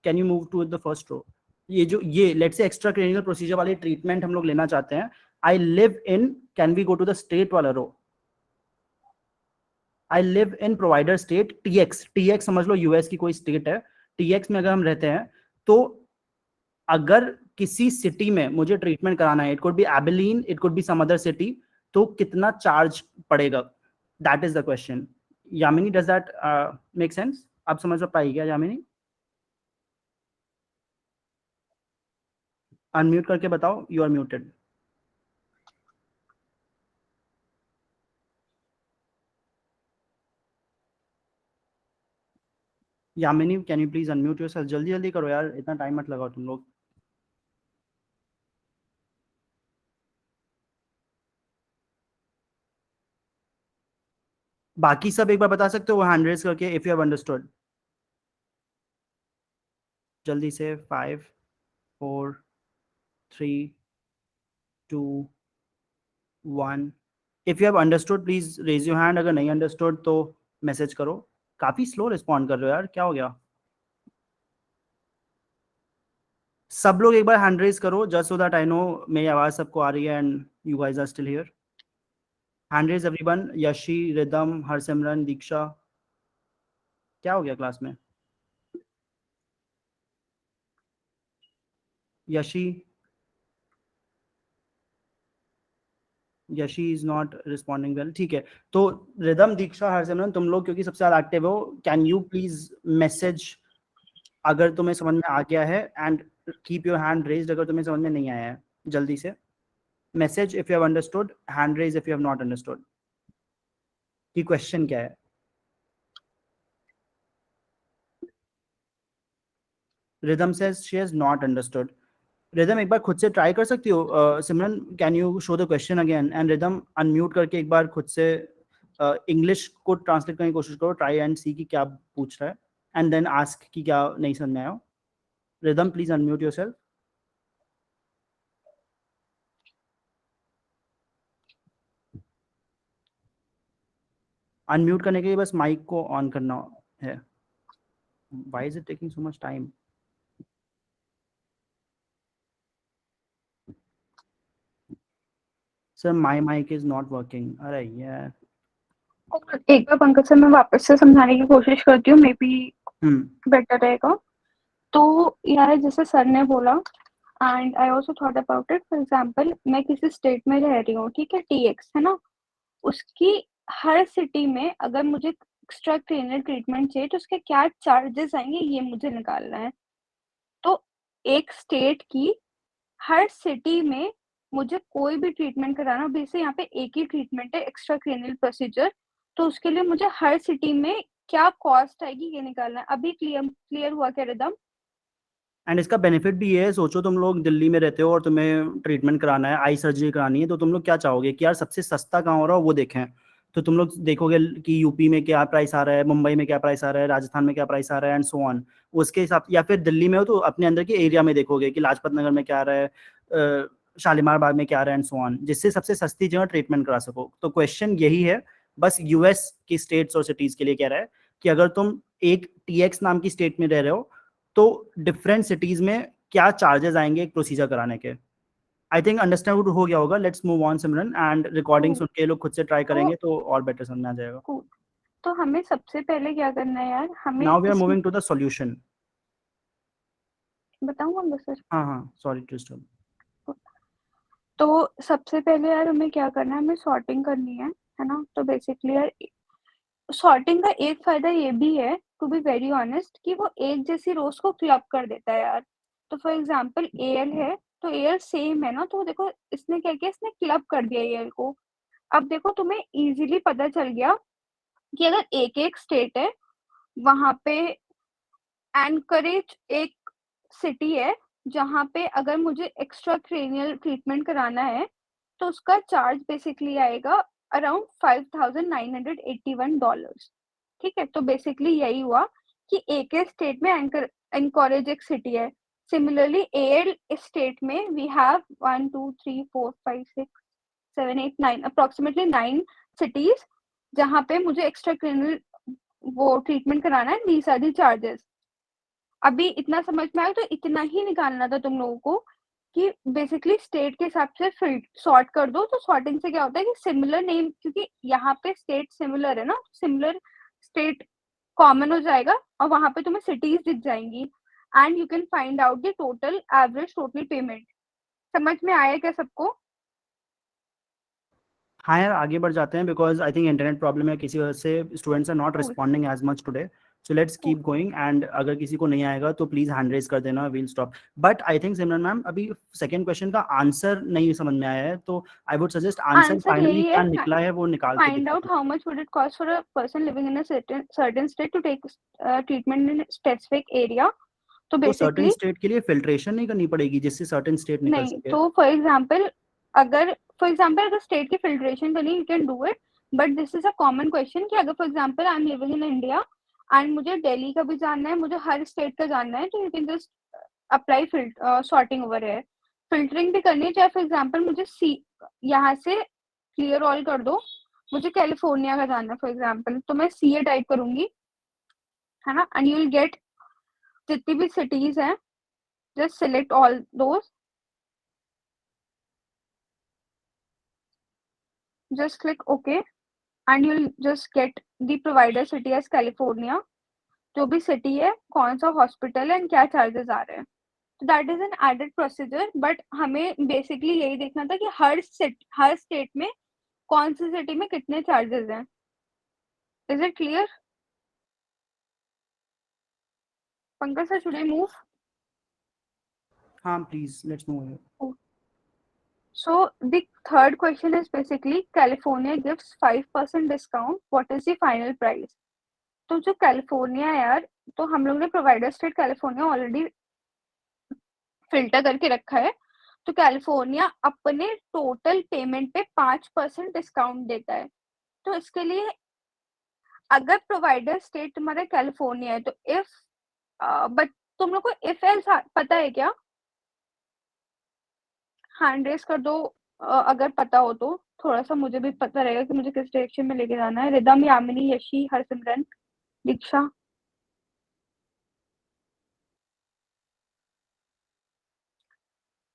can you move to the first row, ये let's say extra cranial procedure वाली ट्रीटमेंट हम लोग लेना चाहते हैं, I live in, can we go to the state वाला row, I live in provider state TX, TX समझ लो यूएस की कोई स्टेट है, टीएक्स में अगर हम रहते हैं तो अगर किसी सिटी में मुझे ट्रीटमेंट कराना है, it could be Abilene, it could be some other city, तो कितना चार्ज पड़ेगा, that is the question. Yamini, does that make sense? आप समझ पाई क्या यामिनी? अनम्यूट करके बताओ, you are muted. Yamini, can you please unmute yourself? जल्दी जल्दी करो यार, इतना टाइम मत लगाओ तुम लोग। बाकी सब एक बार बता सकते हो हैंड रेज करके, इफ यू हैव अंडरस्टूड? जल्दी से 5 4 3 2 1। If you have understood please raise your hand, अगर नहीं अंडरस्टूड तो मैसेज करो। काफी स्लो रिस्पॉन्ड कर रहे हो यार, क्या हो गया? सब लोग एक बार हैंड रेज करो, just so that I know मेरी आवाज सबको आ रही है and you guys are still here. Hand raise everyone, Yashi, Ridham, Harsimran, Diksha. क्या हो गया क्लास में? Yashi, Yashi is not responding well. ठीक है, तो रिदम, दीक्षा, हरसिमरन, तुम लोग क्योंकि सबसे ज्यादा एक्टिव हो, कैन यू प्लीज मैसेज अगर तुम्हें समझ में आ गया है, and keep your hand raised अगर तुम्हें समझ में नहीं आया है। जल्दी से message if you have understood, hand raise if you have not understood कि क्वेश्चन क्या है। Ridham says she has not understood. Ridham एक बार खुद से ट्राई कर सकती हो? Simran, can you show the question again, and Ridham unmute करके एक बार खुद से इंग्लिश को ट्रांसलेट करने की कोशिश करो, ट्राई एंड सी कि क्या पूछ रहा है, एंड देन आस्क कि क्या नहीं समझ में आया। Ridham please unmute yourself. Unmute करने के लिए बस माइक को ऑन करना है। Why is it taking so much time? Sir my mic is not working. अरे यार, एक बार पंकज सर मैं वापस से समझाने की कोशिश करती हूँ, मे बी बेटर रहेगा। तो यार जैसे सर ने बोला, and I also thought about it, for example मैं किसी स्टेट में रह रही हूँ, ठीक है, टीएक्स है ना, उसकी हर सिटी में अगर मुझे एक्स्ट्रा क्रेनियल ट्रीटमेंट चाहिए तो उसके क्या चार्जेस आएंगे, ये मुझे निकालना है। तो एक स्टेट की हर सिटी में मुझे कोई भी ट्रीटमेंट कराना, वैसे यहाँ पे एक ही ट्रीटमेंट है, एक्स्ट्रा क्रेनियल प्रोसीजर, तो उसके लिए मुझे हर सिटी में क्या कॉस्ट आएगी ये निकालना है। अभी क्लियर हुआ क्या रिदम? एंड इसका बेनिफिट भी ये है, सोचो तुम लोग दिल्ली में रहते हो और तुम्हें ट्रीटमेंट कराना है, आई सर्जरी करानी है, तो तुम लोग क्या चाहोगे कि यार सबसे सस्ता कहाँ हो रहा हो वो देखें। तो तुम लोग देखोगे कि यूपी में क्या प्राइस आ रहा है, मुंबई में क्या प्राइस आ रहा है, राजस्थान में क्या प्राइस आ रहा है, एंड सो ऑन। उसके हिसाब, या फिर दिल्ली में हो तो अपने अंदर के एरिया में देखोगे कि लाजपत नगर में क्या आ रहा है, शालीमार बाग में क्या आ रहा है, एंड सो ऑन, जिससे सबसे सस्ती जगह ट्रीटमेंट करा सको। तो क्वेश्चन यही है, बस यूएस की स्टेट्स और सिटीज के लिए कह रहा है कि अगर तुम एक टीएक्स नाम की स्टेट में रह रहे हो तो डिफरेंट सिटीज में क्या चार्जेस आएंगे एक प्रोसीजर कराने के। आई थिंक अंडरस्टैंड हो गया होगा। Let's move on Simran, and recording सुन के लोग खुद से ट्राई करेंगे तो और बेटर समझ में आ जाएगा। तो हमें सबसे पहले क्या करना है यार, हमें now we are moving to the solution. बताऊंगा सर? हाँ, सॉरी टू डिस्टर्ब। तो सबसे पहले यार हमें क्या करना है, हमें सॉर्टिंग करनी है ना। तो बेसिकली यार सॉर्टिंग का एक फायदा ये भी है, टू बी वेरी ऑनेस्ट, कि वो एक जैसी रोज को क्लब कर देता है यार। तो फॉर एग्जांपल एएल है तो एएल सेम है ना, तो देखो इसने क्या किया, इसने क्लब कर दिया एएल को। अब देखो तुम्हें इजीली पता चल गया कि अगर एक एक स्टेट है, वहां पे एनकरेज एक सिटी है जहाँ पे अगर मुझे एक्स्ट्रा क्रेनियल ट्रीटमेंट कराना है तो उसका चार्ज बेसिकली आएगा अराउंड $5,981। ठीक है, तो बेसिकली यही हुआ कि एक स्टेट में एनकरेज एक सिटी है। सिमिलरली एएल स्टेट में वी हैव 1 2 3 4 5 6 7 8 9 अप्रोक्सीमेटली 9 सिटीज जहाँ पे मुझे एक्स्ट्रा क्रेनियल वो ट्रीटमेंट कराना है, दीज आर दी चार्जेस। अभी इतना समझ में आया, तो इतना ही निकालना था तुम लोगों को कि बेसिकली स्टेट के हिसाब से सॉर्ट कर दो। तो सॉर्टिंग से क्या होता है कि सिमिलर नेम, क्योंकि यहाँ पे स्टेट सिमिलर है ना, सिमिलर स्टेट कॉमन हो जाएगा और वहां पे तुम्हें सिटीज दिख जाएंगी and you can find out the total average total payment. समझ में आया क्या सबको? हाँ यार, आगे बढ़ जाते हैं because I think internet problem है, किसी वजह से students are not Cool. Responding as much today. So let's keep going, and अगर किसी को नहीं आएगा तो प्लीज हैंड रेज कर देना, we'll stop. But I think Simran ma'am अभी सेकंड क्वेश्चन का आंसर नहीं समझ में आया है, तो I would suggest answer answer finally यही क्या है, निकला है वो निकाल के find out दिखाइए। how much would it cost for a person living in a certain state to take treatment in a specific area। तो तो सर्टेन बेसिकली स्टेट के लिए फिल्ट्रेशन नहीं करनी पड़ेगी जिससे सर्टेन स्टेट निकल नहीं, सके? तो फॉर एग्जांपल अगर स्टेट की फिल्ट्रेशन करनी, you can do it, but this is a common question कि अगर for example I am living in India and मुझे दिल्ली का भी जानना है, मुझे हर स्टेट का जानना है, तो you can just apply sorting over है। फिल्टरिंग भी करनी है, चाहे फॉर एग्जांपल मुझे यहाँ से क्लियर ऑल कर दो, मुझे कैलिफोर्निया का जानना है फॉर एग्जांपल, तो मैं CA टाइप करूंगी, है ना, एंड यू विल गेट जितनी भी सिटीज हैं, just select all those, just click OK and you'll just get the provider city as California, जो भी सिटी है, कौन सा हॉस्पिटल है एंड क्या चार्जेस आ रहे हैं। तो that is an added procedure, but हमें बेसिकली यही देखना था कि हर स्टेट में कौन सी सिटी में कितने चार्जेस हैं। Is it clear? Pankaj sir, should I move? हाँ please let's move. So the third question is basically California gives 5% discount. What is the final price? तो जो कैलिफोर्निया है यार, तो हम लोग ने provider state California already filter करके रखा है। तो कैलिफोर्निया अपने टोटल पेमेंट पे 5% डिस्काउंट देता है। तो इसके लिए अगर प्रोवाइडर स्टेट तुम्हारा कैलिफोर्निया है, तो इफ बट तुम लोग को इफ एल्स पता है क्या? हैंड रेस कर दो अगर पता हो तो, थोड़ा सा मुझे भी पता रहेगा कि मुझे किस डायरेक्शन में लेके जाना है। रिदम, यामिनी, यशी, हरसिमरन, दीक्षा।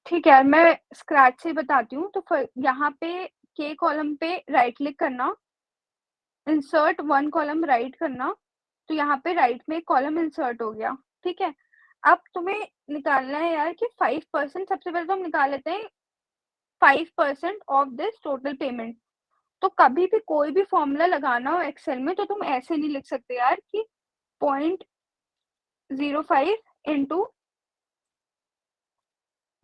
ठीक है, मैं स्क्रैच से बताती हूँ। तो यहाँ पे के कॉलम पे राइट क्लिक करना, इंसर्ट वन कॉलम राइट करना, तो यहाँ पे राइट में एक कॉलम इंसर्ट हो गया। ठीक है, अब तुम्हें निकालना है यार कि 5%, सबसे पहले तो हम निकाल लेते हैं 5% ऑफ दिस टोटल पेमेंट। तो कभी भी कोई भी फॉर्मूला लगाना हो एक्सेल में, तो तुम ऐसे नहीं लिख सकते यार कि 0.05 इंटू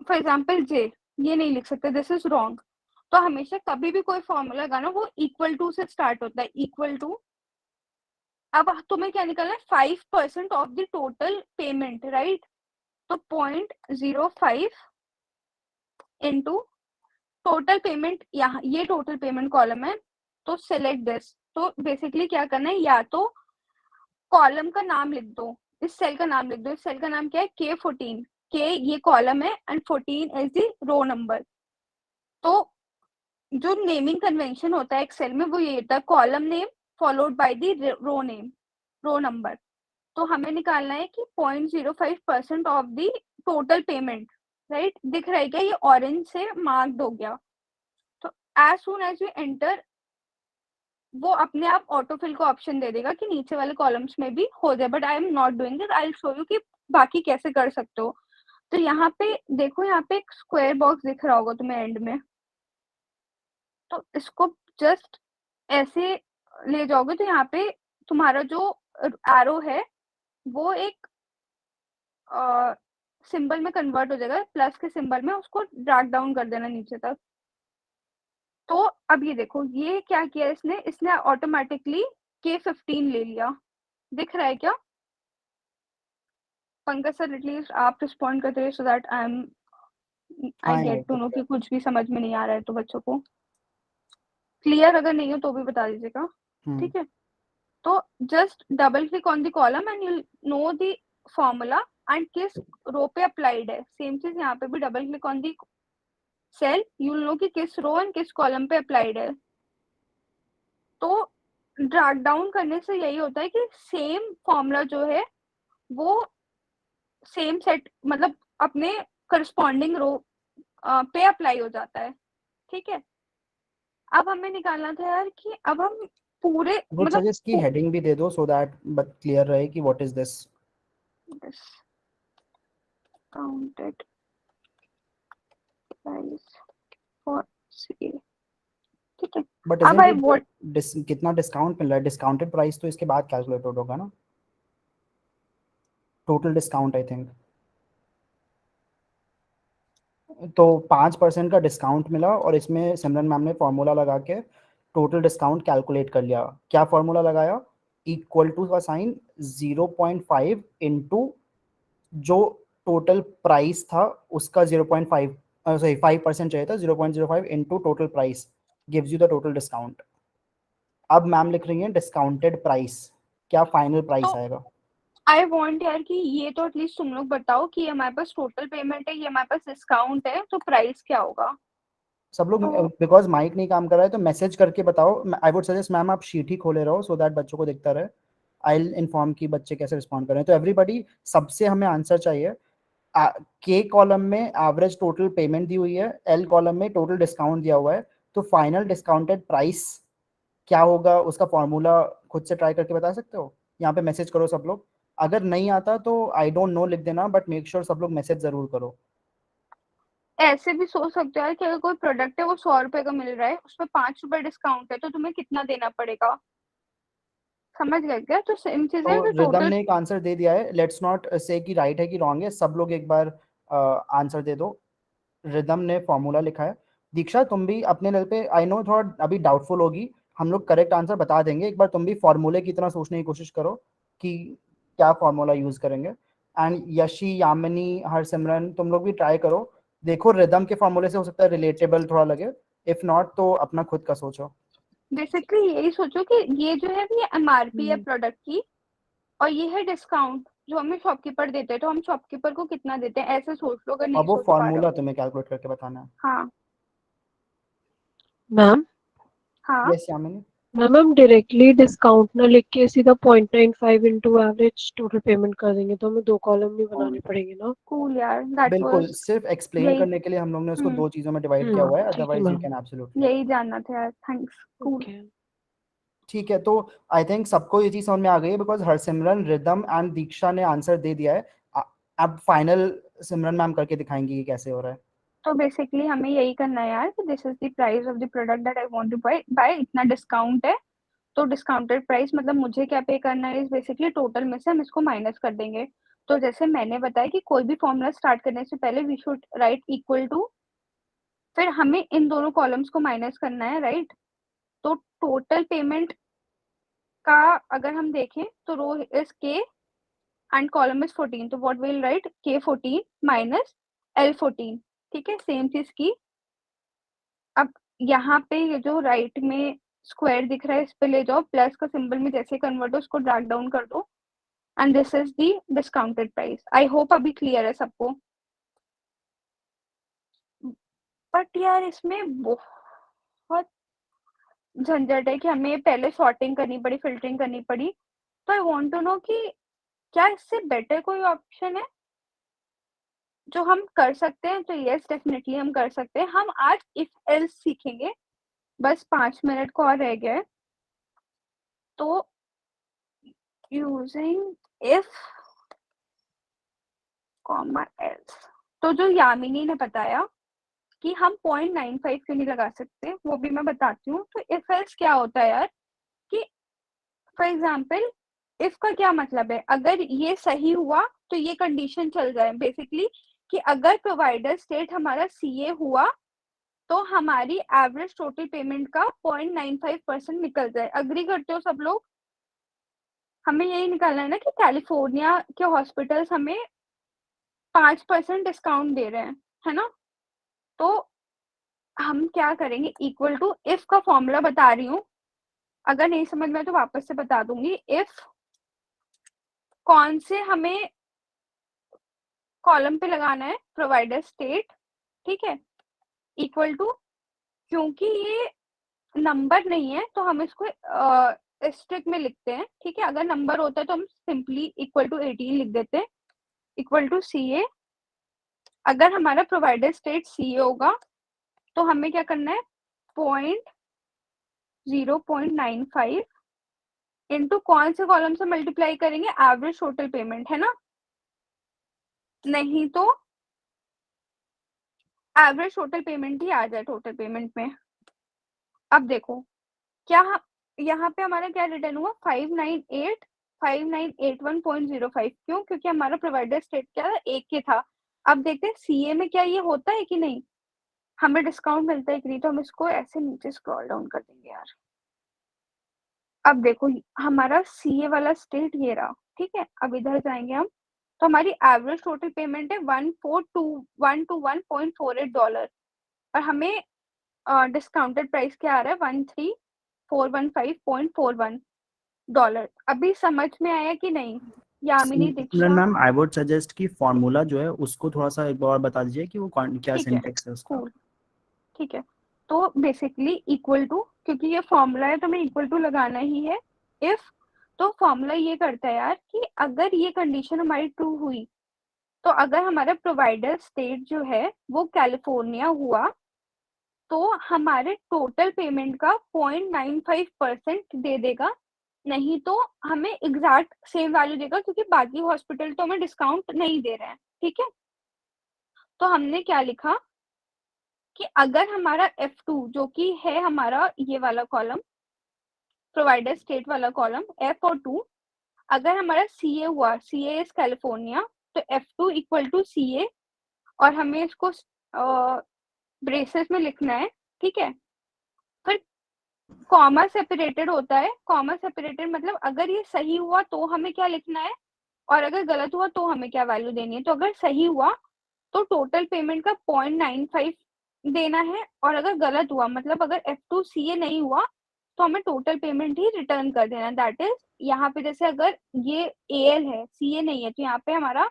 फॉर एग्जाम्पल जे, ये नहीं लिख सकते, दिस इज रॉन्ग। तो हमेशा कभी भी कोई फॉर्मूला लगाना, वो इक्वल टू से स्टार्ट होता है, इक्वल टू। अब तुम्हें क्या निकालना है? 5% of the total payment, right? तो 0.05 इंटू टोटल पेमेंट, यहाँ ये टोटल पेमेंट कॉलम है, तो सिलेक्ट दिस। तो बेसिकली क्या करना है, या तो कॉलम का नाम लिख दो, इस सेल का नाम लिख दो। इस सेल का नाम क्या है? K14। के ये कॉलम है and 14 is the row number. तो जो नेमिंग कन्वेंशन होता है एक्सेल में, वो ये होता है column name followed by the row name, row number. तो हमें निकालना है कि 0.05% of the total payment, right? दिख रहा है क्या? ये ऑरेंज से मार्क्ड हो गया। तो as soon as you enter, वो अपने आप ऑटोफिल को ऑप्शन दे देगा कि नीचे वाले कॉलम्स में भी हो जाए, but I am not doing this. I will show you कि बाकी कैसे कर सकते हो। तो यहाँ पे देखो, यहाँ पे एक स्क्वायर बॉक्स दिख रहा होगा तुम्हें एंड में, तो इसको जस्ट ऐसे ले जाओगे तो यहाँ पे तुम्हारा जो एरो है वो एक सिंबल में कन्वर्ट हो जाएगा, प्लस के सिंबल में, उसको ड्रैग डाउन कर देना नीचे तक। तो अब ये देखो, ये क्या किया इसने ऑटोमेटिकली K15 ले लिया। दिख रहा है क्या? पंकज सर, एटलीस्ट आप रिस्पॉन्ड करते रहे so that I get to know कि कुछ भी समझ में नहीं आ रहा है तो बच्चों को क्लियर। अगर नहीं हो तो भी बता दीजिएगा, ठीक है? तो just double click on the column and you know the formula and किस रो पे अप्लाइड है। सेम चीज यहाँ पे भी, double click on the cell, you know कि किस रो एंड किस कॉलम पे अप्लाइड है। तो ड्रैग डाउन करने से यही होता है कि सेम फॉर्मूला जो है वो सेम सेट मतलब अपने करस्पॉन्डिंग रो पे अप्लाई हो जाता है, ठीक है। अब हमें निकालना था यार कि अब हम पूरे वुड मतलब सजेस्ट की हेडिंग भी दे दो सो दैट बट क्लियर रहे कि what is this. Discounted price for CA, ठीक है। बट अब इजंट आई इट व्हाट कितना डिस्काउंट मिल रहा है? डिस्काउंटेड प्राइस तो इसके बाद कैलकुलेट होगा ना, टोटल डिस्काउंट आई थिंक। तो 5% का डिस्काउंट मिला और इसमें सिमरन मैम ने फॉर्मूला लगा के टोटल डिस्काउंट कैलकुलेट कर लिया। क्या फॉर्मूला लगाया? इक्वल टू का साइन 0.5 इंटू जो टोटल प्राइस था उसका 0.5 सॉरी 5% चाहिए था, 0.05 into total price gives you the total discount. अब मैम लिख रही हैं डिस्काउंटेड प्राइस, क्या फाइनल प्राइस तो आएगा? आई वांट यार कि ये तो एटलीस्ट तुम लोग बताओ कि हमारे पास टोटल पेमेंट है, ये हमारे पास डिस्काउंट है, तो प्राइस क्या होगा? सब लोग तो बिकॉज माइक नहीं काम कर रहा है तो मैसेज करके बताओ। आई वुड सजेस्ट मैम आप शीट ही खोले रहो सो दैट बच्चों को दिखता रहे। आई विल इन्फॉर्म कि बच्चे कैसे रिस्पॉन्ड कर रहे हैं। तो एवरीबडी, सबसे हमें आंसर चाहिए। के कॉलम में एवरेज टोटल पेमेंट दी हुई है, एल कॉलम में टोटल डिस्काउंट दिया हुआ है। तो फाइनल डिस्काउंटेड प्राइस क्या होगा उसका फॉर्मूला खुद से ट्राई करके बता सकते हो? यहाँ पे मैसेज करो सब लोग। अगर नहीं आता तो आई डोंट नो लिख देना, बट मेक श्योर सब लोग मैसेज जरूर करो। ऐसे भी सोच सकते हो यार कि अगर कोई प्रोडक्ट है वो 100 रुपए का मिल रहा है, उसमें 5 रुपए डिस्काउंट है, तो तुम्हें कितना देना पड़ेगा? समझ गए क्या? तो सेम चीज है तो कि रिदम टोटल ने एक आंसर दे दिया है, लेट्स नॉट से कि राइट है कि रॉन्ग है। सब लोग एक बार आंसर दे दो। रिदम ने फॉर्मूला लिखा है। दीक्षा तुम भी अपने लेवल पे, आई नो थोड़ा अभी डाउटफुल होगी, हम लोग करेक्ट आंसर बता देंगे, एक बार तुम भी फॉर्मूले की तरह सोचने की कोशिश करो कि क्या फॉर्मूला यूज करेंगे। एंड यशी, यामिनी, हरसिमरन तुम लोग भी ट्राई करो। देखो रिदम के फॉर्मूले से हो सकता है रिलेटेबल थोड़ा लगे, इफ नॉट तो अपना खुद का सोचो। बेसिकली यही सोचो कि ये जो है ये एमआरपी है प्रोडक्ट की, और ये है डिस्काउंट जो हमें शॉपकीपर देते हैं, तो हम शॉपकीपर को कितना देते हैं, ऐसे सोच लो अगर नहीं अब वो सोच पा रहे फॉर्मूला हो। तुम्हें कैलकुलेट करके बताना है। हाँ मैम हाँ, यस यामिनी। मैम हम डायरेक्टली डिस्काउंट ना लिख के सीधा 0.95 इंटू एवरेज टोटल पेमेंट कर देंगे, तो हमें 2 कॉलम नहीं बनाने पड़ेंगे ना। कूल यार, दैट बिल्कुल, वाज सिर्फ एक्सप्लेन यही। करने के लिए हम लोग ने उसको हम्म, दो चीजों में डिवाइड किया हुआ है, ठीक है otherwise you ma'am. Can absolutely. यही जानना था यार, थैंक्स, कूल। ओके। ठीक है, तो आई थिंक सबको ये चीज समझ में आ गई है बिकॉज हरसिमरन, रिदम एंड दीक्षा ने आंसर दे दिया है। अब फाइनल सिमरन मैम करके दिखाएंगी कि कैसे हो रहा है। तो बेसिकली हमें यही करना है यार कि this is the price of the product that I want to buy, इतना डिस्काउंट है, तो डिस्काउंटेड प्राइस मतलब मुझे क्या पे करना है, इस बेसिकली टोटल में से हम इसको माइनस कर देंगे। तो जैसे मैंने बताया कि कोई भी फॉर्मूला स्टार्ट करने से पहले we should write equal to, फिर हमें इन दोनों कॉलम्स को माइनस करना है, राइट। तो टोटल पेमेंट का अगर हम देखें तो रो इज के एंड कॉलम इज 14, तो व्हाट विल राइट के 14 माइनस एल 14, ठीक है। सेम चीज की अब यहाँ पे ये जो राइट में स्क्वायर दिख रहा है इस पे ले जाओ, प्लस का सिंबल में जैसे कन्वर्ट हो उसको ड्रैग डाउन कर दो, and this is the discounted price. I hope अभी क्लियर है सबको। बट यार इसमें बहुत झंझट है कि हमें पहले सॉर्टिंग करनी पड़ी, फिल्टरिंग करनी पड़ी। तो आई वांट टू नो कि क्या इससे बेटर कोई ऑप्शन है जो हम कर सकते हैं? तो यस डेफिनेटली हम कर सकते हैं। हम आज इफ एल्स सीखेंगे, बस 5 मिनट को और रह गया है। तो यूजिंग इफ कॉमा एल्स, तो जो यामिनी ने बताया कि हम 0.95 क्यों नहीं लगा सकते, वो भी मैं बताती हूँ। तो इफ एल्स क्या होता है यार कि फॉर एग्जाम्पल इफ का क्या मतलब है, अगर ये सही हुआ तो ये कंडीशन चल जाए बेसिकली कि अगर प्रोवाइडर स्टेट हमारा सीए हुआ तो हमारी एवरेज टोटल पेमेंट का 0.95% निकल जाए। अग्री करते हो सब लोग? हमें यही निकालना है ना कि कैलिफोर्निया के हॉस्पिटल्स हमें 5% डिस्काउंट दे रहे हैं, है ना। तो हम क्या करेंगे, इक्वल टू इफ का फॉर्मूला बता रही हूँ, अगर नहीं समझ में तो वापस से बता दूंगी। इफ कौन से हमें कॉलम पे लगाना है, प्रोवाइडर स्टेट, ठीक है, इक्वल टू, क्योंकि ये नंबर नहीं है तो हम इसको एस्टेरिस्क में लिखते हैं, ठीक है। अगर नंबर होता है तो हम सिंपली इक्वल टू 18 लिख देते हैं, इक्वल टू CA। अगर हमारा प्रोवाइडर स्टेट CA होगा तो हमें क्या करना है, 0.95 इंटू कौन से कॉलम से मल्टीप्लाई करेंगे, एवरेज टोटल पेमेंट, है ना, नहीं तो एवरेज टोटल पेमेंट ही आ जाए टोटल पेमेंट में। अब देखो क्या यहाँ पे हमारा क्या रिटर्न हुआ, 598,5981.05। क्यों, क्योंकि हमारा प्रोवाइडर स्टेट क्या था, 1 के था। अब देखते हैं CA में क्या ये होता है कि नहीं, हमें डिस्काउंट मिलता है कि नहीं। तो हम इसको ऐसे नीचे स्क्रॉल डाउन कर देंगे यार। अब देखो हमारा CA वाला स्टेट ये रहा, ठीक है। अब इधर जाएंगे हम, तो हमारी एवरेज टोटल पेमेंट है $1,421.48 और हमें डिस्काउंटेड प्राइस क्या आ रहा है, $13,415.41। अभी समझ में आया कि नहीं, यामिनी दीक्षा? मैम आई वुड सजेस्ट कि फॉर्मूला जो है उसको थोड़ा सा एक बार बता दीजिए कि वो क्या ठीक है, सिंटेक्स है उसका। कूल, ठीक है। तो बेसिकली इक्वल टू, क्योंकि ये फॉर्मूला है तो हमें इक्वल टू लगाना ही है। इफ, तो फॉर्मूला ये करता है यार कि अगर ये कंडीशन हमारी ट्रू हुई, तो अगर हमारा प्रोवाइडर स्टेट जो है वो कैलिफोर्निया हुआ, तो हमारे टोटल पेमेंट का 0.95% दे देगा, नहीं तो हमें एग्जैक्ट सेम वैल्यू देगा, क्योंकि बाकी हॉस्पिटल तो हमें डिस्काउंट नहीं दे रहे हैं, ठीक है। तो हमने क्या लिखा कि अगर हमारा F2 जो कि है हमारा ये वाला कॉलम, प्रोवाइडर स्टेट वाला कॉलम, F और 2, अगर हमारा CA हुआ, CA इज कैलिफोर्निया, तो F2 इक्वल टू CA, और हमें इसको ब्रेसेस में लिखना है, ठीक है। फिर कॉमा सेपरेटेड होता है, कॉमा सेपरेटेड मतलब अगर ये सही हुआ तो हमें क्या लिखना है, और अगर गलत हुआ तो हमें क्या वैल्यू देनी है। तो अगर सही हुआ तो टोटल पेमेंट का 0.95 देना है, और अगर गलत हुआ मतलब अगर F2 CA नहीं हुआ तो हमें टोटल पेमेंट ही रिटर्न कर देना। दैट इज यहाँ पे जैसे अगर ये AL है, CA नहीं है, तो यहाँ पे हमारा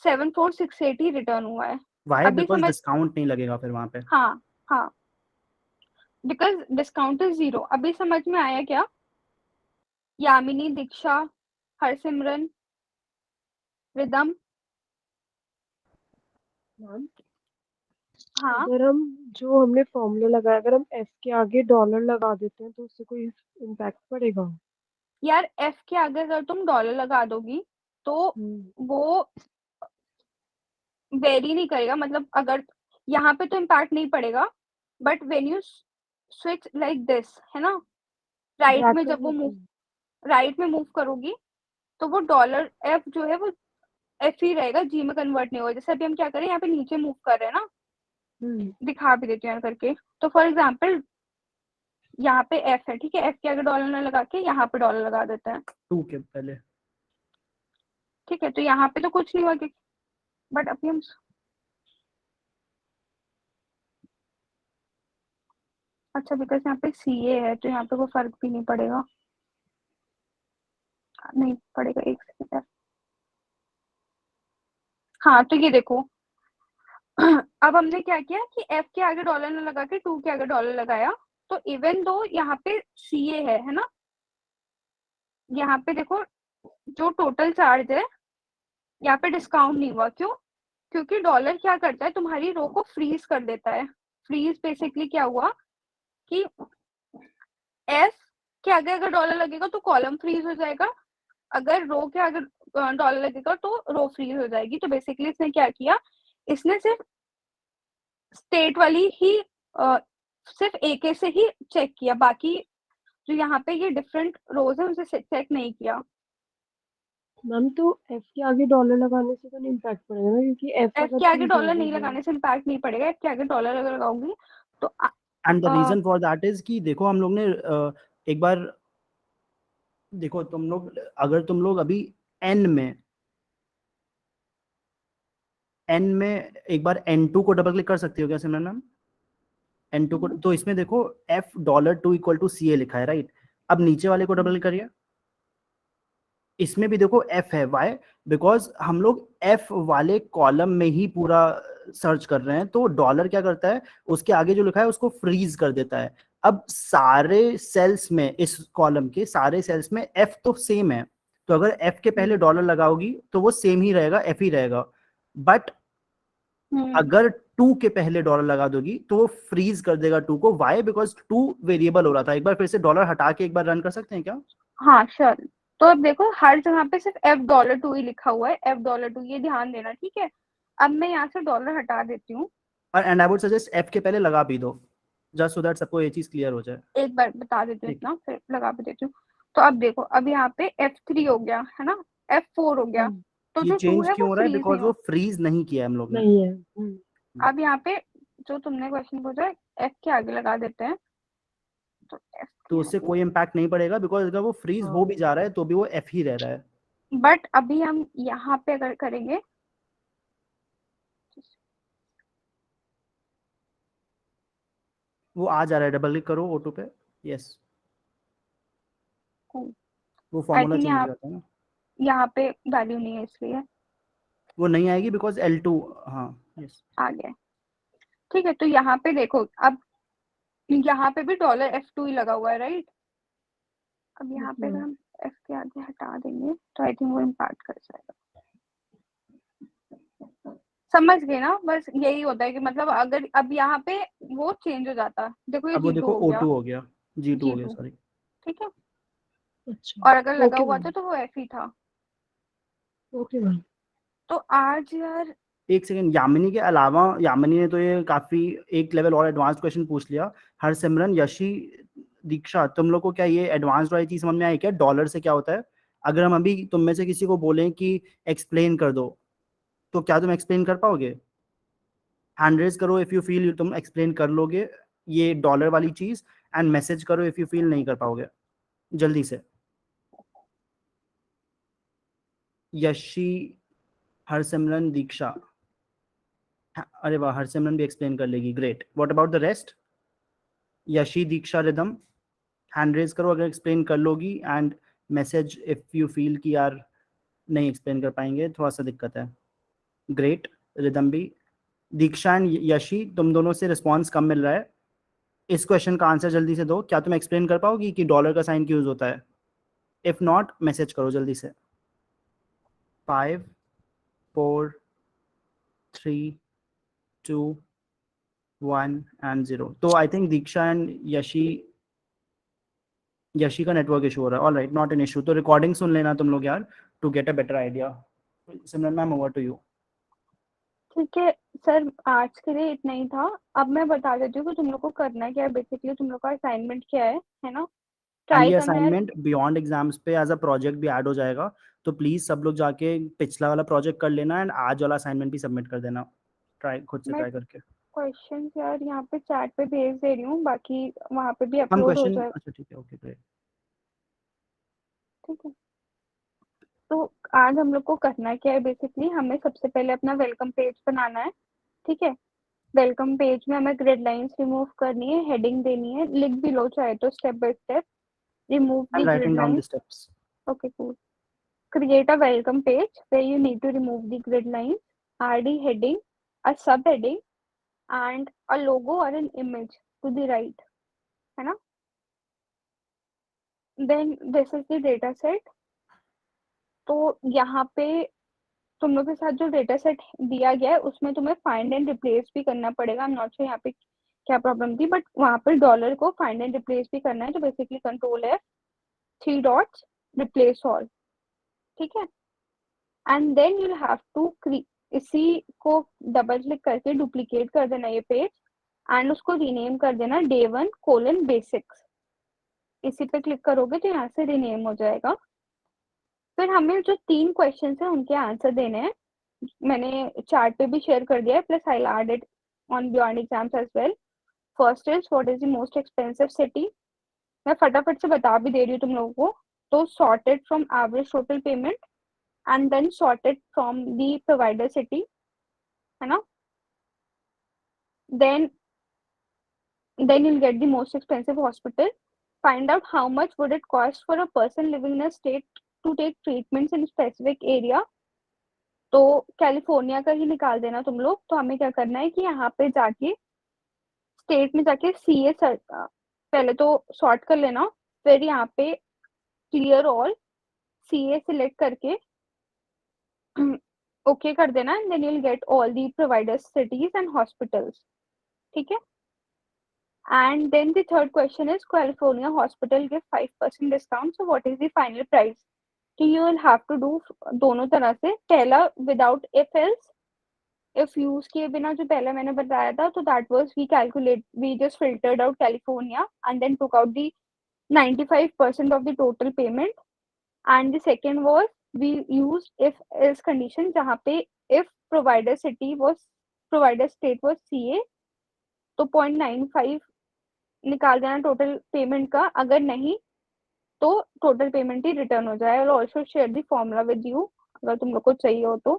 7468 ही रिटर्न हुआ है। वाई, अभी बिकॉज समझ, डिस्काउंट नहीं लगेगा फिर वहां पे। हाँ हाँ, बिकॉज डिस्काउंट इज 0। अभी समझ में आया क्या, यामिनी, दीक्षा, हरसिमरन, रिदम? मैम हाँ अगर हम जो हमने फॉर्मूला लगाया, अगर हम F के आगे डॉलर लगा देते हैं तो उससे कोई इम्पैक्ट पड़ेगा? यार, F के आगे अगर तुम डॉलर लगा दोगी तो वो वेरी नहीं करेगा, मतलब अगर यहाँ पे तो इम्पैक्ट नहीं पड़ेगा, but when you switch like this, है ना, राइट में जब वो मूव, राइट में मूव करोगी तो वो डॉलर F जो है वो F ही रहेगा, G में कन्वर्ट नहीं होगा। जैसे अभी हम क्या करें, यहाँ पे नीचे मूव कर रहे हैं ना, दिखा भी देती हूँ करके। तो फॉर एग्जाम्पल यहाँ पे F है, ठीक है, F के आगे डॉलर ना लगा के यहाँ पे डॉलर लगा देते हैं, 2 के पहले। ठीक है। तो यहाँ पे तो कुछ नहीं हुआ, बट अभी हम, अच्छा बिकॉज यहाँ पे CA है तो यहाँ पे कोई फर्क भी नहीं पड़ेगा, नहीं पड़ेगा, एक सेकंड। हाँ तो ये देखो अब हमने क्या किया कि F के आगे डॉलर ना लगा के 2 के आगे डॉलर लगाया, तो इवन दो यहाँ पे CA है ना, यहाँ पे देखो जो टोटल चार्ज है यहाँ पे डिस्काउंट नहीं हुआ। क्यों, क्योंकि डॉलर क्या करता है, तुम्हारी रो को फ्रीज कर देता है। फ्रीज बेसिकली क्या हुआ कि F के आगे अगर डॉलर लगेगा तो कॉलम फ्रीज हो जाएगा, अगर रो के आगे डॉलर लगेगा तो रो फ्रीज हो जाएगी। तो बेसिकली इसने क्या किया, इसने सिर्फ स्टेट वाली ही सिर्फ AK से ही चेक किया, बाकी जो यहाँ पे ये डिफरेंट रोज है उसे चेक नहीं किया। मैम तो F के आगे डॉलर लगाने से तो नहीं इम्पैक्ट पड़ेगा ना, क्योंकि F F अगर के आगे 3000 डॉलर नहीं है। लगाने से इम्पैक्ट नहीं पड़ेगा, F के आगे डॉलर अगर लगाऊंगी तो and the reason for that is कि देखो हम लोग ने एक बार देखो, तुम लोग अगर तुम लोग अभी N में एक बार N2 को डबल क्लिक कर सकती हो क्या सिमरन मैम? N2 को, तो इसमें देखो $F2 इक्वल टू CA लिखा है, राइट। अब नीचे वाले को डबल क्लिक करिए, इसमें भी देखो F है। वाई, बिकॉज हम लोग F वाले कॉलम में ही पूरा सर्च कर रहे हैं, तो डॉलर क्या करता है, उसके आगे जो लिखा है उसको फ्रीज कर देता है। अब सारे सेल्स में, इस कॉलम के सारे सेल्स में एफ तो सेम है, तो अगर एफ के पहले डॉलर लगाओगी तो वो सेम ही रहेगा, एफ ही रहेगा। बट अगर 2 के पहले डॉलर लगा दोगी तो वो फ्रीज कर देगा 2 को। वाई? बिकॉज 2 वेरिएबल हो रहा था। एक बार फिर से डॉलर हटा के एक बार रन कर सकते हैं क्या? हाँ श्योर। तो अब देखो हर जगह पे सिर्फ $2 ही लिखा हुआ है, $2, ये ध्यान देना, ठीक है। अब मैं यहाँ से डॉलर हटा देती हूँ। और and I would suggest F के पहले लगा भी दो, जस्ट सो दैट सबको ये चीज क्लियर हो जाए। एक बार बता देती हूँ ठीक इतना, फिर लगा भी देती हूँ। तो अब देखो, अब यहाँ पे F3 हो गया है ना, F4 हो गया, तो ये जो 2 चेंज है क्यों वो हो रहा है? फ्रीज बिकॉज नहीं वो हो। फ्रीज नहीं किया है हम लोग ने। नहीं है। अब यहाँ पे जो तुमने क्वेश्चन पूछा है, F के आगे लगा देते हैं, तो F के तो उससे आगे। कोई इम्पैक्ट नहीं पड़ेगा, बिकॉज अगर वो फ्रीज हो भी जा रहा है तो भी वो एफ ही रह रहा है। बट अभी हम यहाँ पे अगर करेंगे, वो आ जा रहा है, डबल क्लिक करो O2 पे। यस, वो आई फॉर्मूला थिंक चेंज हो यहाँ जाता है ना। यहाँ पे वैल्यू नहीं है इसलिए वो नहीं आएगी बिकॉज L2। हाँ यस। आ गया। ठीक है, तो यहाँ पे देखो, अब यहाँ पे भी $F2 ही लगा हुआ है, राइट। अब यहाँ पे अगर हम F के आगे हटा देंगे तो आई थिंक वो इम्पैक्ट कर जाएगा। समझ गए ना? बस यही होता है कि मतलब अगर अब यहाँ पे वो चेंज हो जाता है, देखो ये अब वो G2 देखो हो गया, O2 हो गया, G2 हो गया, G2, सॉरी। ठीक है। अच्छा और अगर लगा ओके हुआ मैम, था तो वो F ही था। Okay ma'am. तो आज यार एक सेकंड, यामिनी के अलावा, यामिनी ने तो ये काफी एक लेवल और एडवांस क्वेश्चन पूछ लिया। हरसिमरन, यशी, दीक्षा, तुम लोग को क्या ये एडवांस वाली चीज समझ में आई क्या? डॉलर से क्या होता है? अगर हम अभी तुम में से किसी को बोलें कि एक्सप्लेन कर दो, तो क्या तुम एक्सप्लेन कर पाओगे? हैंड रेज करो इफ यू फील तुम एक्सप्लेन कर लोगे ये डॉलर वाली चीज, एंड मैसेज करो इफ यू फील नहीं कर पाओगे। जल्दी से। यशी, हरसिमरन, दीक्षा। अरे वाह, हरसिमरन भी एक्सप्लेन कर लेगी, great. What about the rest? Yashi, Diksha, Ridham, hand raise करो अगर एक्सप्लेन कर लोगी, and message if you feel कि यार नहीं एक्सप्लेन कर पाएंगे, थोड़ा सा दिक्कत है। ग्रेट, रिदम भी। दीक्षा एंड यशी, तुम दोनों से रिस्पॉन्स कम मिल रहा है। इस क्वेश्चन का आंसर जल्दी से दो। क्या तुम एक्सप्लेन कर पाओगी कि डॉलर का साइन क्यों यूज होता है? इफ नॉट, मैसेज करो जल्दी से। 5 4 3 2 1 एंड 0। तो I think Diksha and Yashi का नेटवर्क इशू हो रहा है। All right, not an issue. तो रिकॉर्डिंग सुन लेना तुम लोग यार, to get a better idea. Simran ma'am, over to you. ठीक है सर, आज के लिए इतना ही था। अब मैं बता देती हूँ कि तुम लोग को करना क्या है। बेसिकली तुम लोग का असाइनमेंट क्या है ना, एंड ट्राई ये करना यार। असाइनमेंट बियॉन्ड एग्जाम्स पे एज अ प्रोजेक्ट भी ऐड हो जाएगा, तो प्लीज सब लोग जाके पिछला वाला प्रोजेक्ट कर लेना, एंड आज वाला असाइनमेंट भी सबमिट कर देना, ट्राई खुद से मैं ट्राई करके। क्वेश्चन यार यहाँ पे चैट पे भेज दे रही हूँ, बाकी वहाँ पे भी हम अपलोड हो क्वेश्चन, जाएगा, अच्छा ठीक है, ओके ग्रेट। ठीक है। तो आज हम लोग को करना क्या है, बेसिकली हमें सबसे पहले अपना वेलकम पेज बनाना है, ठीक है। वेलकम पेज में हमें ग्रिड लाइंस रिमूव करनी है, हेडिंग देनी है, लिख भी लो चाहे तो step by step. Remove I the M grid writing down the lines. Steps. Okay, cool. Create a welcome page where you need to remove the grid lines, RD heading, a subheading, and a logo or an image to the right. है ना? Then this is the data set. तो यहाँ पे तुम लोग के साथ जो डेटा सेट दिया गया है उसमें तुम्हें फाइंड एंड रिप्लेस भी करना पड़ेगा। आई एम नॉट श्योर यहाँ पे क्या प्रॉब्लम थी, बट वहाँ पर डॉलर को फाइंड एंड रिप्लेस भी करना है, तो basically control F, 3 dots, replace all, ठीक है। And then you have to इसी को डबल क्लिक करके डुप्लीकेट कर देना ये पेज, एंड उसको रीनेम कर देना day1:basics। इसी पे क्लिक करोगे तो यहाँ से रीनेम हो जाएगा। फिर हमें जो 3 क्वेश्चन है उनके आंसर देने हैं। मैंने चार्ट पे भी शेयर कर दिया है, plus I add it on Beyond Exams as well. First is what is the most expensive city. मैं फटाफट से बता भी दे रही हूँ तुम लोगों को। तो sorted from average total payment and then sorted from the provider city, है ना। then you'll get the most expensive hospital. Find out how much would it cost for a person living in a state to take treatments in a specific area. तो California का ही निकाल देना तुम लोग। तो हमें क्या करना है कि यहाँ पे जाके स्टेट में जाके CA पहले तो सॉर्ट कर लेना, फिर यहाँ पे क्लियर ऑल CA सिलेक्ट करके ओके कर देना, and then you will get all the providers cities and hospitals. ठीक है. And then the third question is California hospital give 5% discount. So what is the final price? So you will have to do दोनों तरह से. पहला without if else, if use किए बिना जो पहला मैंने बताया था, तो that was we just filtered out California and then took out the 95% of the total payment. And the second was we used if else condition, जहाँ पे if provider state was CA, तो 0.95 निकाल देना टोटल पेमेंट का. अगर नहीं तो total payment ही return हो जाए. और also share the formula with you अगर तुम लोग को चाहिए हो तो.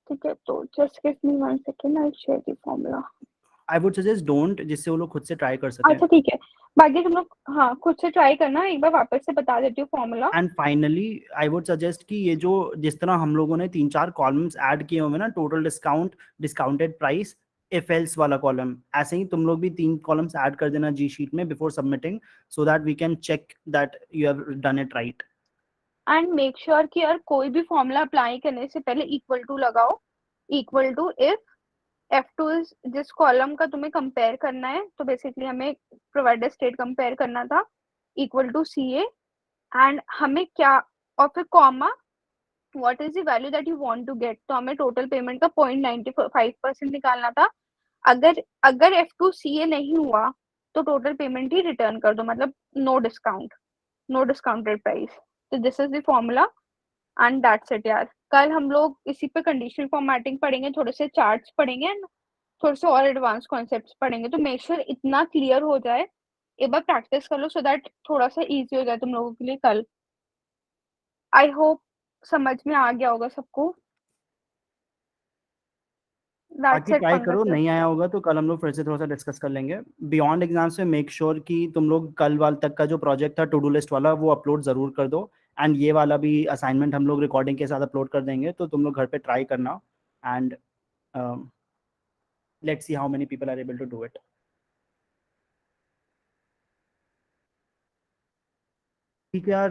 ठीक है, तो just give me 1 second, I share the formula. I would suggest don't, जिससे वो लोग खुद से ट्राई कर सकें. अच्छा ठीक है, बाकी तुम लोग हाँ खुद से ट्राई करना. एक बार वापस से बता देती हूँ formula. And finally I would suggest कि ये जो जिस तरह हम लोगों ने 3-4 कॉलम्स ऐड किए हुए ना, total discount, discounted price, if else वाला कॉलम, ऐसे ही तुम लोग भी 3 कॉलम्स ऐड कर देना जी शीट में before submitting, so that we can check that you have done it right. And make sure कि यार कोई भी फॉर्मूला अप्लाई करने से पहले इक्वल टू लगाओ. Equal to if F2 is जिस कॉलम का तुम्हें कंपेयर करना है, तो बेसिकली हमें प्रोवाइडर स्टेट कंपेयर करना था, इक्वल टू CA, एंड हमें क्या, और फिर comma what is the value that you want to get. तो हमें टोटल पेमेंट का 0.95% निकालना था. अगर F2 CA नहीं हुआ तो टोटल पेमेंट ही रिटर्न कर दो, मतलब no discount, no discounted price. तो this is the formula and that's it यार. कल हम लोग इसी पे कंडीशनल फॉर्मेटिंग पढ़ेंगे, थोड़े से चार्ट्स पढ़ेंगे एंड थोड़े से और एडवांस कॉन्सेप्ट्स पढ़ेंगे. तो मेक श्योर इतना क्लियर हो जाए, एक बार प्रैक्टिस कर लो सो दैट थोड़ा सा इजी हो जाए तुम लोगों के लिए कल. आई होप समझ में आ गया होगा सबको. बाकी ट्राई करो, नहीं आया होगा तो कल हम लोग फिर से थोड़ा सा डिस्कस कर लेंगे. बियॉन्ड एग्जाम्स में मेक श्योर कि तुम लोग कल वाल तक का जो प्रोजेक्ट था टू डू लिस्ट वाला, वो अपलोड जरूर कर दो. एंड ये वाला भी असाइनमेंट हम लोग रिकॉर्डिंग के साथ अपलोड कर देंगे, तो तुम लोग घर पे ट्राई करना. And let's see how many people are able to do it. ठीक है यार,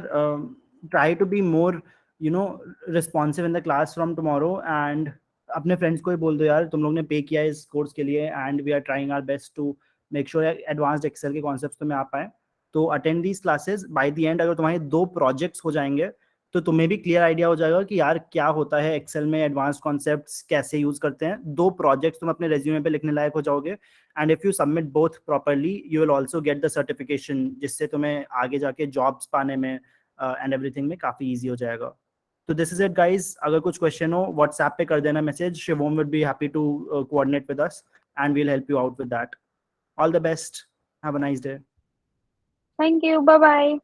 try to be more responsive in the class from tomorrow. And अपने फ्रेंड्स को ही बोल दो यार, तुम लोग ने पे किया है इस कोर्स के लिए, and we are trying our best to make sure advanced Excel के कॉन्सेप्ट्स तुम्हें आ पाए. तो attend these classes. By the end अगर तुम्हारे 2 प्रोजेक्ट्स हो जाएंगे तो तुम्हें भी क्लियर आइडिया हो जाएगा कि यार क्या होता है एक्सेल में, एडवांस्ड कॉन्सेप्ट्स कैसे यूज करते हैं. 2 प्रोजेक्ट्स तुम अपने रेज्यूमे पे लिखने लायक हो जाओगे. And if you submit both properly you will also get the certification, जिससे तुम्हें आगे जाके जॉब्स पाने में एंड एवरीथिंग में काफ़ी ईजी हो जाएगा. तो दिस इज इट गाइज. अगर कुछ क्वेश्चन हो व्हाट्सएप पे कर देना message. Shivom would be happy to coordinate with us and we will help you out with that. All the best. Have a nice day. Thank you. Bye bye.